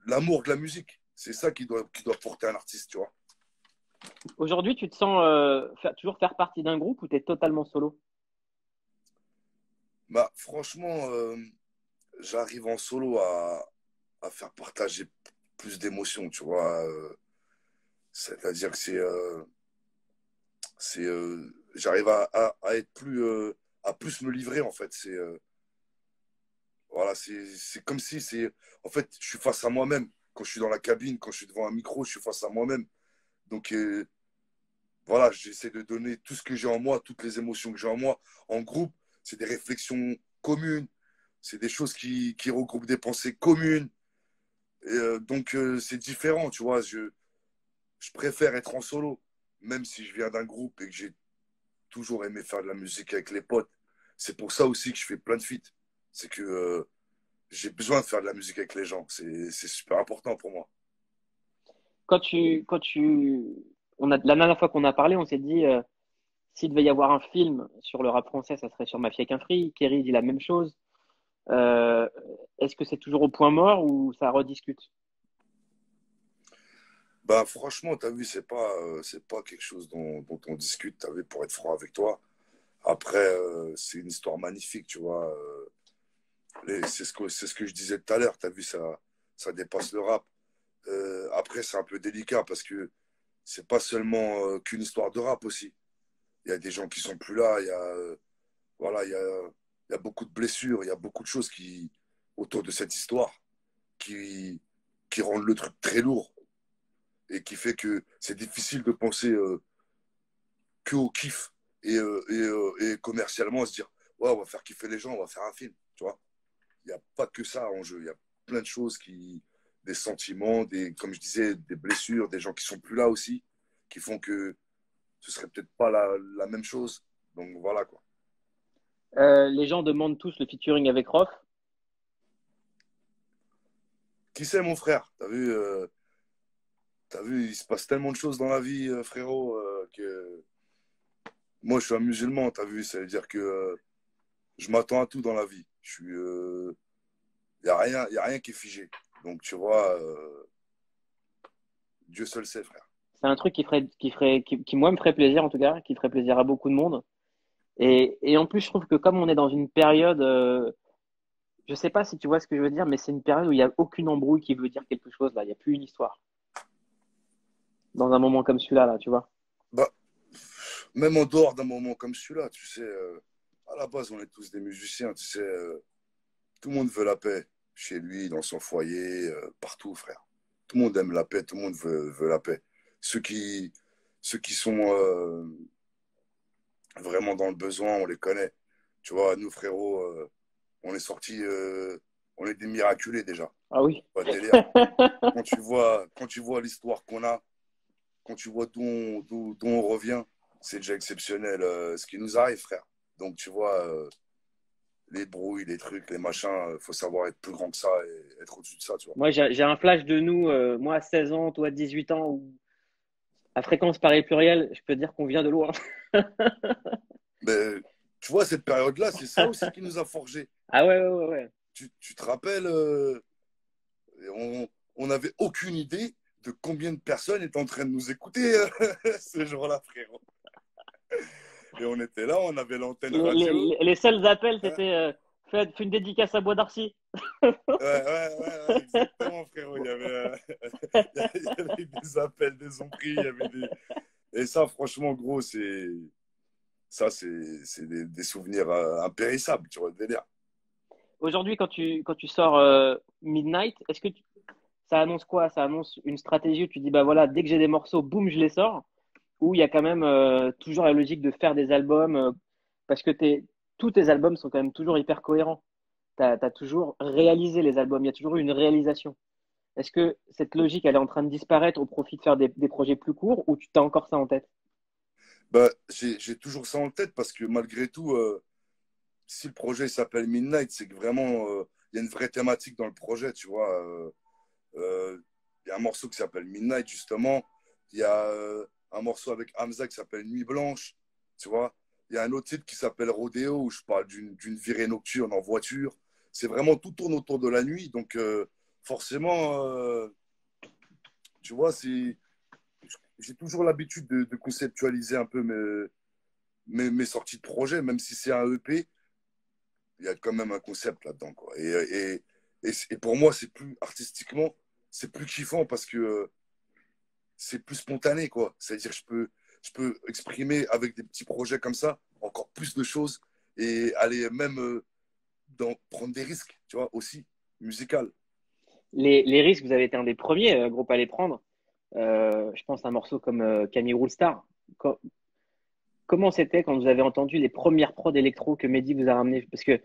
l'amour de la musique. C'est ça qui doit porter un artiste, tu vois. Aujourd'hui, tu te sens toujours faire partie d'un groupe ou tu es totalement solo? Bah, franchement, j'arrive en solo à faire partager plus d'émotions, tu vois. C'est-à-dire que j'arrive à être à plus me livrer, en fait. Voilà, c'est comme si en fait, je suis face à moi-même. Quand je suis dans la cabine, quand je suis devant un micro, je suis face à moi-même. Donc, voilà, j'essaie de donner tout ce que j'ai en moi, toutes les émotions que j'ai en moi. En groupe, c'est des réflexions communes, c'est des choses qui regroupent des pensées communes. Et, donc, c'est différent, tu vois. Je préfère être en solo, même si je viens d'un groupe et que j'ai toujours aimé faire de la musique avec les potes. C'est pour ça aussi que je fais plein de feats. C'est que j'ai besoin de faire de la musique avec les gens. C'est super important pour moi. Quand tu, la dernière fois qu'on a parlé, on s'est dit, s'il devait y avoir un film sur le rap français, ça serait sur Mafia qu'un Free. Kerry dit la même chose. Euh, Est-ce que c'est toujours au point mort ou ça rediscute? Bah, franchement, tu as vu, c'est pas quelque chose dont on discute, tu vu, pour être franc avec toi. Après, c'est une histoire magnifique, tu vois. C'est ce que je disais tout à l'heure, tu as vu, ça dépasse le rap. Après, c'est un peu délicat parce que c'est pas seulement qu'une histoire de rap aussi. Il y a des gens qui sont plus là, voilà, il y a beaucoup de blessures, il y a beaucoup de choses autour de cette histoire qui, qui rendent le truc très lourd et qui fait que c'est difficile de penser que au kiff et commercialement se dire ouais, on va faire kiffer les gens, on va faire un film, tu vois. Il n'y a pas que ça en jeu, il y a plein de choses des sentiments, comme je disais, des blessures, des gens qui sont plus là aussi, qui font que ce serait peut-être pas la même chose. Donc voilà quoi. Les gens demandent tous le featuring avec Rof. Qui c'est mon frère? T'as vu, il se passe tellement de choses dans la vie, frérot, que moi je suis un musulman, t'as vu, ça veut dire que je m'attends à tout dans la vie. Y a rien qui est figé. Donc tu vois, Dieu seul sait, frère. C'est un truc qui moi me ferait plaisir en tout cas, qui ferait plaisir à beaucoup de monde. Et en plus, je trouve que comme on est dans une période, je sais pas si tu vois ce que je veux dire, mais c'est une période où il n'y a aucune embrouille qui veut dire quelque chose là. Il n'y a plus une histoire. Dans un moment comme celui-là, là, tu vois. Bah, même en dehors d'un moment comme celui-là, tu sais, à la base, on est tous des musiciens, tu sais, tout le monde veut la paix chez lui, dans son foyer, partout, frère. Tout le monde aime la paix, tout le monde veut la paix. Ceux qui, ceux qui sont vraiment dans le besoin, on les connaît. Tu vois, nous, frérot, on est sortis, on est des miraculés déjà. Ah oui. Pas de délire. Quand tu vois l'histoire qu'on a, quand tu vois d'où on revient, c'est déjà exceptionnel ce qui nous arrive, frère. Donc, tu vois, les brouilles, les trucs, les machins, faut savoir être plus grand que ça et être au-dessus de ça, tu vois. Moi, j'ai un flash de nous, moi à 16 ans, toi à 18 ans, où à fréquence pareil pluriel, je peux dire qu'on vient de loin. Mais tu vois, cette période-là, c'est ça aussi qui nous a forgés. Ah ouais, ouais, ouais, ouais. Tu te rappelles, on n'avait aucune idée de combien de personnes étaient en train de nous écouter ce jour-là, frérot. Et on était là, on avait l'antenne radio. Les seuls appels, Hein. c'était fais une dédicace à Bois d'Arcy. Ouais, exactement, frérot. Il y avait des appels, des onperies, il y avait des... Et ça, franchement, gros, c'est des souvenirs impérissables, tu vois, le délire. Aujourd'hui, quand tu sors Midnight, ça annonce quoi? Ça annonce une stratégie où tu dis, bah voilà, dès que j'ai des morceaux, boum, je les sors. Ou il y a quand même toujours la logique de faire des albums, parce que tous tes albums sont quand même toujours hyper cohérents. T'as toujours réalisé les albums, il y a toujours eu une réalisation. Est-ce que cette logique, elle est en train de disparaître au profit de faire des projets plus courts ou tu t'as encore ça en tête? Bah, j'ai toujours ça en tête parce que malgré tout, si le projet s'appelle Midnight, c'est que vraiment, il y a une vraie thématique dans le projet, tu vois. Il y a un morceau qui s'appelle Midnight, justement. Il y a un morceau avec Hamza qui s'appelle Nuit Blanche, tu vois. Il y a un autre titre qui s'appelle Rodeo où je parle d'une virée nocturne en voiture. C'est vraiment tout tourne autour de la nuit. Donc, forcément, tu vois, j'ai toujours l'habitude de conceptualiser un peu mes sorties de projet, même si c'est un EP, il y a quand même un concept là-dedans, quoi. Et pour moi, c'est plus artistiquement, c'est plus kiffant parce que c'est plus spontané, quoi. C'est-à-dire, je peux exprimer avec des petits projets comme ça encore plus de choses et aller même prendre des risques, tu vois, aussi, musical. Les risques, vous avez été un des premiers groupes à les prendre. Je pense à un morceau comme Camille Roulstar. Comment c'était quand vous avez entendu les premières prods électro que Mehdi vous a ramené? Parce que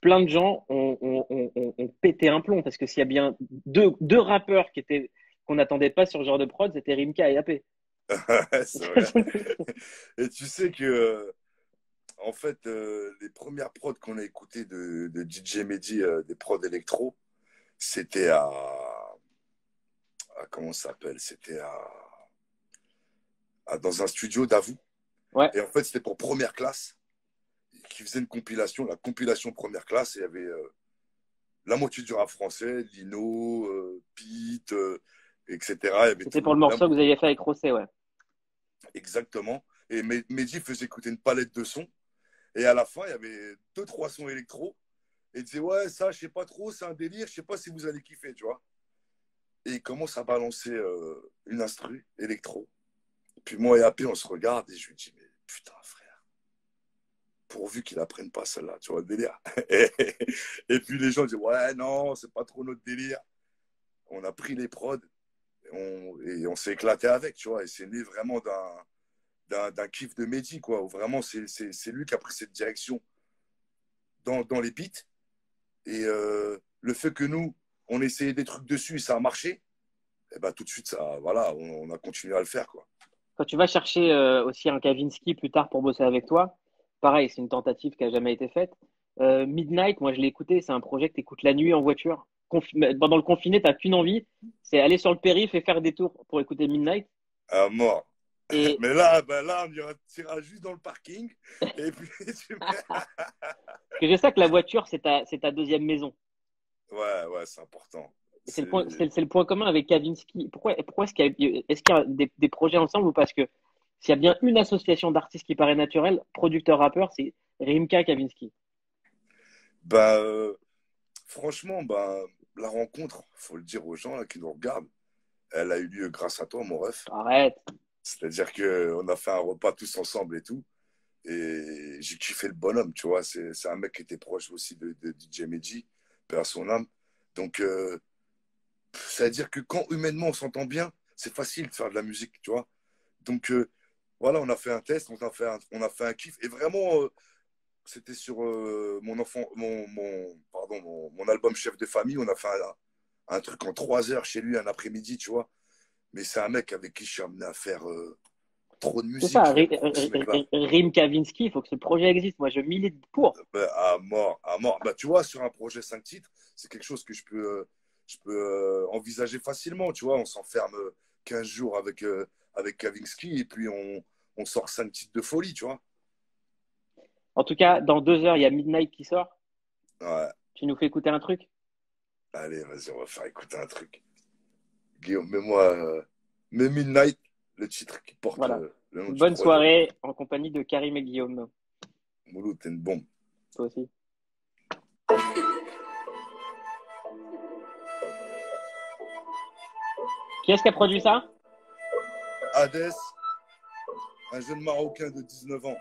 plein de gens ont pété un plomb. Parce que s'il y a bien deux rappeurs qu'on n'attendait pas sur ce genre de prod, c'était Rimka et AP. C'est vrai. Et tu sais que, en fait, les premières prods qu'on a écoutées de DJ Mehdi, des prods électro, c'était comment ça s'appelle? C'était dans un studio d'Avou. Ouais. Et en fait, c'était pour Première Classe, qui faisait une compilation, la compilation Première Classe. Et il y avait la moitié du rap français, Lino, Pete, etc. C'était pour le morceau que vous aviez fait avec Rossé, ouais. Exactement. Et Mehdi faisait écouter une palette de sons. Et à la fin, il y avait 2-3 sons électro. Et il disait, ouais, ça, je sais pas trop, c'est un délire, je sais pas si vous allez kiffer, tu vois. Et il commence à balancer une instru électro. Puis moi et AP, on se regarde et je lui dis, mais putain, frère, pourvu qu'il apprenne pas celle-là, tu vois le délire. Et puis les gens disent, ouais, non, c'est pas trop notre délire. On a pris les prods et on s'est éclaté avec, tu vois. Et c'est né vraiment d'un kiff de Mehdi, quoi. Où vraiment, c'est lui qui a pris cette direction dans les beats. Et le fait que nous, on essayait des trucs dessus et ça a marché, et ben tout de suite, ça, voilà, on a continué à le faire, quoi. Quand tu vas chercher aussi un Kavinsky plus tard pour bosser avec toi, pareil, c'est une tentative qui n'a jamais été faite. Midnight, moi je l'ai écouté, c'est un projet que tu écoutes la nuit en voiture. Pendant le confiné, tu n'as qu'une envie, c'est aller sur le périph' et faire des tours pour écouter Midnight. À mort. Et... Mais là, on ira juste dans le parking. Et puis, Parce que je sais que la voiture, c'est ta deuxième maison. Ouais, c'est important. C'est le point commun avec Kavinsky. Pourquoi est-ce qu'il y a des projets ensemble ou parce que s'il y a bien une association d'artistes qui paraît naturelle, producteur-rappeur, c'est Rimka Kavinsky. Franchement, la rencontre, faut le dire aux gens là, qui nous regardent, elle a eu lieu grâce à toi, mon ref. Arrête. C'est-à-dire qu'on a fait un repas tous ensemble et tout. Et j'ai kiffé le bonhomme, tu vois. C'est un mec qui était proche aussi de DJ Mehdi, père à son âme. Donc, c'est-à-dire que quand humainement on s'entend bien, c'est facile de faire de la musique, tu vois. Donc, voilà, on a fait un test, on a fait un kiff. Et vraiment, c'était sur mon album Chef de famille. On a fait un truc en 3 heures chez lui, un après-midi, tu vois. Mais c'est un mec avec qui je suis amené à faire trop de musique. C'est ça, Rim Kavinsky, il faut que ce projet existe. Moi, je milite pour. À mort. Tu vois, sur un projet 5 titres, c'est quelque chose que je peux envisager facilement. Tu vois, on s'enferme 15 jours avec Kavinsky et puis on sort 5 titres de folie, tu vois. En tout cas, dans 2 heures, il y a Midnight qui sort. Ouais. Tu nous fais écouter un truc? Allez, vas-y, on va faire écouter un truc. Guillaume, mets Midnight, le titre qui porte voilà. le nom du Bonne projet. soirée en compagnie de Karim et Guillaume. Moulou, t'es une bombe. Toi aussi. Qui est-ce qui a produit ça? Hades, un jeune Marocain de 19 ans.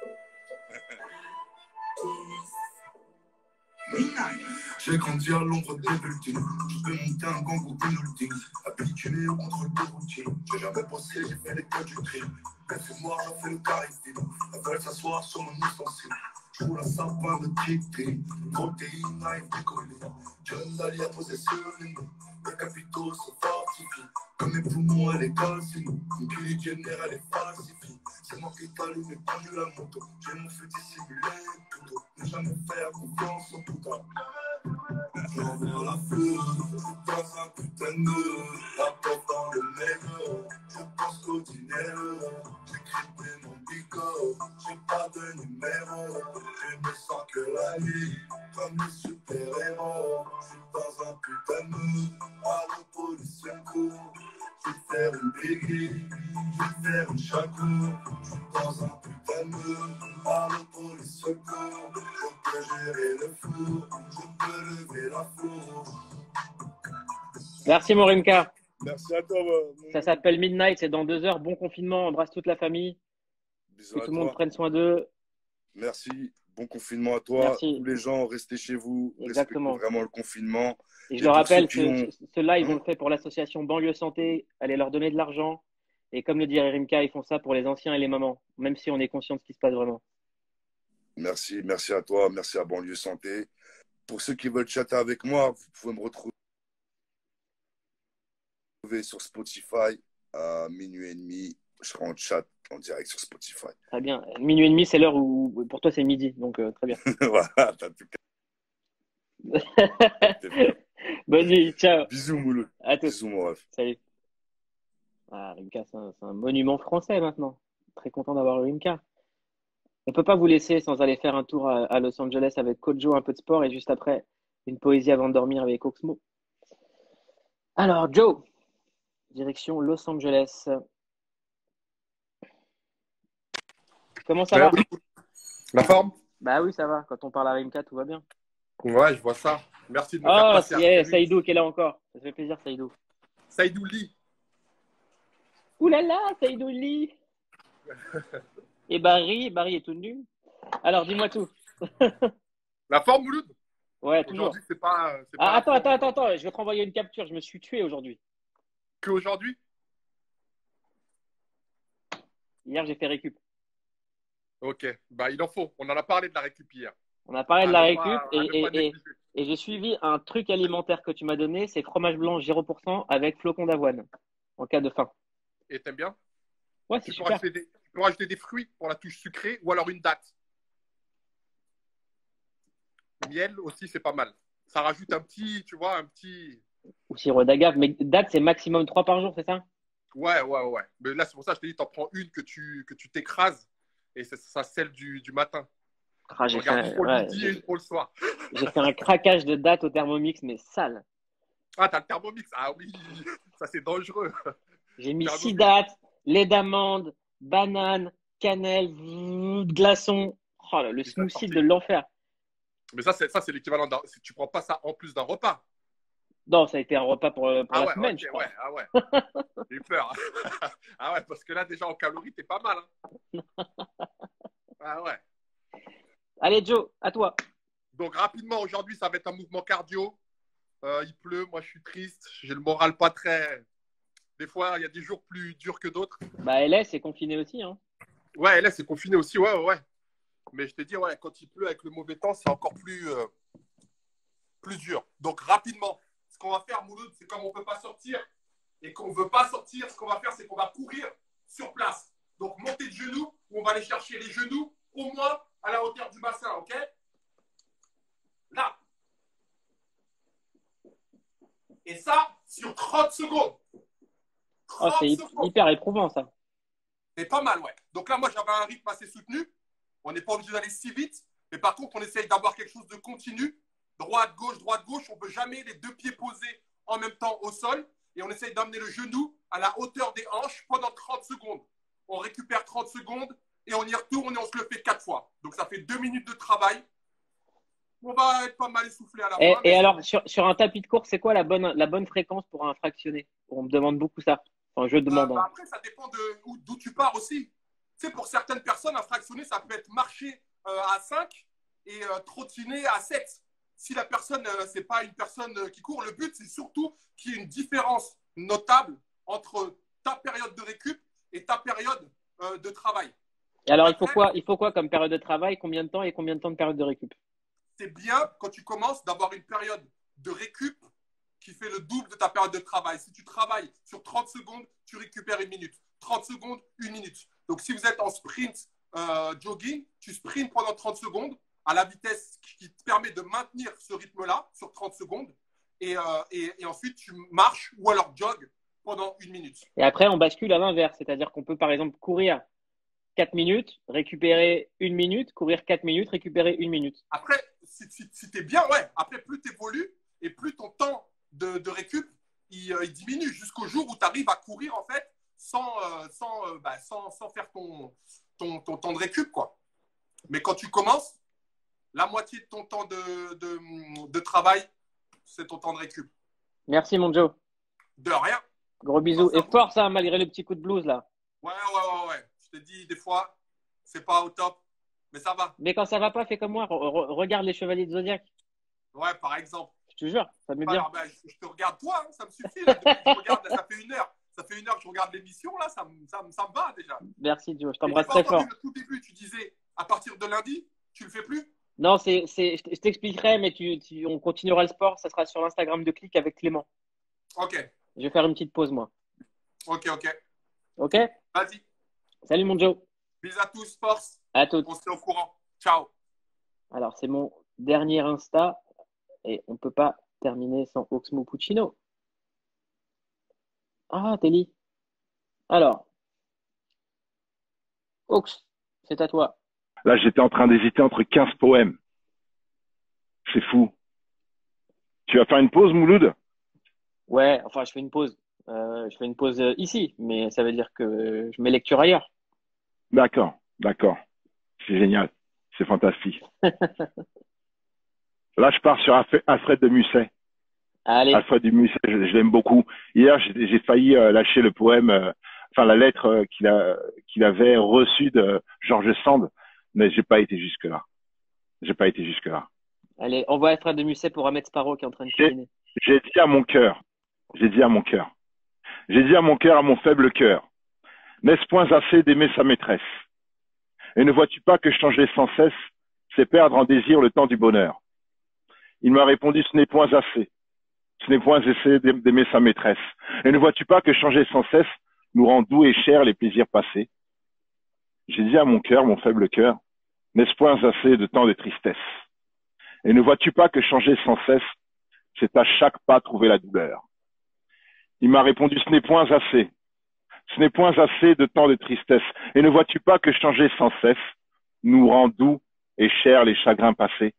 J'ai grandi à l'ombre des buildings. Je peux monter un gang ou une holding. Habitué au contrôle des routines. J'ai jamais bossé, j'ai fait les cas du crime. Elle fait moi, j'ai fait le charisme. Elle veut s'asseoir sur mon ustensile. Je roule un sapin de tic-tic. Protéines, naïf, décollé. John Lali a posé sur les noms. Les capitaux sont fortifiés. Comme mes poumons, elle est calcinée. Une pile génère, elle est falsifiée. C'est moi qui t'allume et pas de la moto. J'ai mon feu dissimulé plutôt. Ne jamais faire confiance au putain. J'envoie la fleur dans un putain de nœud. La porte dans le nègre. Je pense qu'au dîner. J'ai crypté mon bigot. J'ai pas de numéro. Je me sens que la nuit. Comme les super-héros. Je suis dans un putain de nœud. faire une béguine, je vais faire une chaco. Je suis dans un putain de mur, à police secours. Je peux gérer le four, je peux lever la four. Merci, mon Rimka. Merci à toi. Ça s'appelle Midnight, c'est dans 2 heures. Bon confinement, embrasse toute la famille. Bisous Que à tout le monde toi. prenne soin d'eux. Merci. Bon confinement à toi. Merci. Tous les gens, restez chez vous. Exactement. Respectez vraiment le confinement. Et je Et le pour rappelle, ceux qui ont- ce live, on le fait pour l'association Banlieue Santé. Allez leur donner de l'argent. Et comme le dirait Rimka, ils font ça pour les anciens et les mamans, même si on est conscient de ce qui se passe vraiment. Merci. Merci à toi. Merci à Banlieue Santé. Pour ceux qui veulent chatter avec moi, vous pouvez me retrouver sur Spotify à minuit et demi. Je serai en chat en direct sur Spotify. Très bien. Minuit et demi, c'est l'heure où pour toi c'est midi, donc très bien. Voilà, t'as tout Bonne nuit, ciao. Bisous, Mouloud. À tous. Bisous, mon ref. Salut. Ah, Rimka, c'est un monument français maintenant. Très content d'avoir le Rimka. On peut pas vous laisser sans aller faire un tour à Los Angeles avec Kojo, un peu de sport et juste après une poésie avant de dormir avec Oxmo. Alors, Joe, direction Los Angeles. Comment ça va? Oui. La forme? Bah oui, ça va. Quand on parle à Rimka, tout va bien. Ouais, je vois ça. Merci de me faire Oh, passer. yeah, Saïdou qui est là encore. Ça fait plaisir, Saïdou. Saïdou Lee. Ouh là là, Saïdou Lee. Et Barry est tout nu. Alors, dis-moi tout. La forme, Mouloud? Ouais, toujours. Aujourd'hui, c'est pas. Ah, attends. Je vais te renvoyer une capture. Je me suis tué aujourd'hui. Que aujourd'hui? Hier, j'ai fait récup. Ok. Bah, il en faut. On en a parlé de la récup hier. On a parlé de la À ne récup pas- à ne pas négliger. et j'ai suivi un truc alimentaire que tu m'as donné. C'est fromage blanc 0% avec flocons d'avoine en cas de faim. Et t'aimes bien? Ouais, c'est Tu peux super. rajouter des fruits pour la touche sucrée ou alors une date. Miel aussi, c'est pas mal. Ça rajoute un petit, tu vois, un petit. Ou sirop d'agave. Mais date, c'est maximum 3 par jour, c'est ça? Ouais. Mais là, c'est pour ça que je te dis, t'en prends une que tu t'écrases et ça celle du matin. Ah, j'ai fait Regarde, une pour le ouais, midi et une pour le soir. j'ai fait un craquage de date au Thermomix, mais sale. Ah, t'as le Thermomix. Ah oui, ça c'est dangereux. J'ai mis Thermomix. 6 dates, lait d'amande, banane, cannelle, glaçon. Oh là, le ça, smoothie sorti. de l'enfer. Mais ça, c'est l'équivalent d'un. Tu prends pas ça en plus d'un repas. Non, ça a été un repas pour la Ah ouais, semaine, ok, je crois. ouais, ah ouais. J'ai eu peur. Ah ouais, parce que là, déjà en calories, t'es pas mal. Hein. Ah ouais. Allez, Joe, à toi. Donc, rapidement, aujourd'hui, ça va être un mouvement cardio. Il pleut, moi, je suis triste. J'ai le moral pas très. Des fois, il y a des jours plus durs que d'autres. Bah, LS est confiné aussi. Hein. Ouais, là, c'est confiné aussi, ouais. Mais je te dis, ouais, quand il pleut avec le mauvais temps, c'est encore plus dur. Donc, rapidement, ce qu'on va faire, Mouloud, c'est comme on ne peut pas sortir et qu'on ne veut pas sortir, ce qu'on va faire, c'est qu'on va courir sur place. Donc, monter de genoux, où on va aller chercher les genoux au moins à la hauteur du bassin, ok? Là. Et ça, sur 30 secondes. Oh, 30 c'est secondes. hyper éprouvant, ça. C'est pas mal, ouais. Donc là, moi, j'avais un rythme assez soutenu. On n'est pas obligé d'aller si vite. Mais par contre, on essaye d'avoir quelque chose de continu. Droite, gauche. On ne peut jamais les deux pieds posés en même temps au sol. Et on essaye d'amener le genou à la hauteur des hanches pendant 30 secondes. On récupère 30 secondes et on y retourne et on se le fait 4 fois. Donc ça fait 2 minutes de travail. On va être pas mal essoufflé à la fin. Et alors, sur un tapis de course, c'est quoi la bonne fréquence pour un fractionné? On me demande beaucoup ça. Enfin, je demande. Hein. Après, ça dépend d'où tu pars aussi. Tu sais, pour certaines personnes, un fractionné, ça peut être marcher à 5 et trottiner à 7. Si la personne, c'est pas une personne qui court, le but, c'est surtout qu'il y ait une différence notable entre ta période de récup et ta période de travail. Et alors, il faut quoi comme période de travail? Combien de temps et combien de temps de période de récup? C'est bien, quand tu commences, d'avoir une période de récup qui fait le double de ta période de travail. Si tu travailles sur 30 secondes, tu récupères 1 minute. 30 secondes, 1 minute. Donc, si vous êtes en sprint jogging, tu sprints pendant 30 secondes à la vitesse qui te permet de maintenir ce rythme-là sur 30 secondes. Et ensuite, tu marches ou alors jog pendant 1 minute. Et après, on bascule à l'inverse. C'est-à-dire qu'on peut, par exemple, courir 4 minutes, récupérer 1 minute, courir 4 minutes, récupérer 1 minute. Après, si tu es bien, ouais. Après, plus tu évolues et plus ton temps de récup il diminue jusqu'au jour où tu arrives à courir, en fait, sans faire ton temps de récup, quoi. Mais quand tu commences, la moitié de ton temps de travail, c'est ton temps de récup. Merci, mon Joe. De rien. Gros bisous. Et force, hein, malgré le petit coup de blues, là. Ouais. Je te dis, des fois, c'est pas au top, mais ça va. Mais quand ça va pas, fais comme moi. Regarde les Chevaliers de Zodiac. Ouais, par exemple. Je te jure, ça me met bien. Alors, je te regarde toi, hein, ça me suffit. Là, depuis que je regarde, là, ça fait 1 heure. Ça fait 1 heure que je regarde l'émission, là, ça me va déjà. Merci, Joe. Je Et t'embrasse j'ai pas très fort. entendu le tout début, tu disais, à partir de lundi, tu le fais plus? Non, je t'expliquerai, mais on continuera le sport. Ça sera sur l'Instagram de Click avec Clément. Ok, Je vais faire une petite pause, moi. ok. Ok? Vas-y. Salut, mon Joe. Bisous à tous, force. À toutes. On se tient au courant. Ciao. Alors, c'est mon dernier Insta et on ne peut pas terminer sans Oxmo Puccino. Ah, Telly. Alors, Ox, c'est à toi. Là, j'étais en train d'hésiter entre 15 poèmes. C'est fou. Tu vas faire une pause, Mouloud? Ouais, enfin, je fais une pause. Je fais une pause ici, mais ça veut dire que je mets lecture ailleurs. D'accord. C'est génial. C'est fantastique. Là, je pars sur Alfred de Musset. Allez, Alfred de Musset, je l'aime beaucoup. Hier, j'ai failli lâcher le poème, la lettre qu'il avait reçue de George Sand, mais j'ai pas été jusque-là. allez, envoie Alfred de Musset pour Ahmed Sparrow qui est en train de cuisiner. J'ai dit à mon cœur, à mon faible cœur, n'est-ce point assez d'aimer sa maîtresse? Et ne vois-tu pas que changer sans cesse, c'est perdre en désir le temps du bonheur? Il m'a répondu, ce n'est point assez d'aimer sa maîtresse. Et ne vois-tu pas que changer sans cesse nous rend doux et chers les plaisirs passés? J'ai dit à mon cœur, mon faible cœur, n'est-ce point assez de temps de tristesse? Et ne vois-tu pas que changer sans cesse, c'est à chaque pas trouver la douleur? Il m'a répondu, ce n'est point assez de temps de tristesse. Et ne vois-tu pas que changer sans cesse nous rend doux et chers les chagrins passés?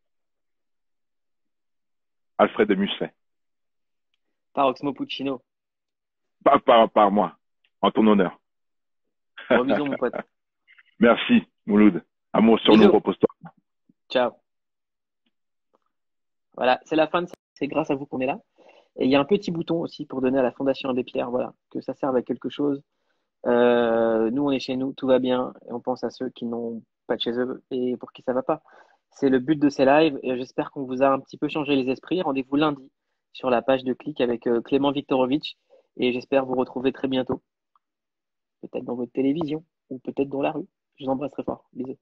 Alfred de Musset. Par Oxmo Puccino. Par moi, en ton honneur. Gros bisous, mon pote. Merci, Mouloud. Amour sur Bisous. nous, repose-toi. Ciao. Voilà, c'est la fin c'est grâce à vous qu'on est là. Et il y a un petit bouton aussi pour donner à la Fondation Abbé Pierre, voilà, que ça serve à quelque chose. Nous, on est chez nous, tout va bien, et on pense à ceux qui n'ont pas de chez eux et pour qui ça va pas. C'est le but de ces lives, et j'espère qu'on vous a un petit peu changé les esprits. Rendez-vous lundi sur la page de Click avec Clément Viktorovitch, et j'espère vous retrouver très bientôt. Peut-être dans votre télévision, ou peut-être dans la rue. Je vous embrasse très fort. Bisous.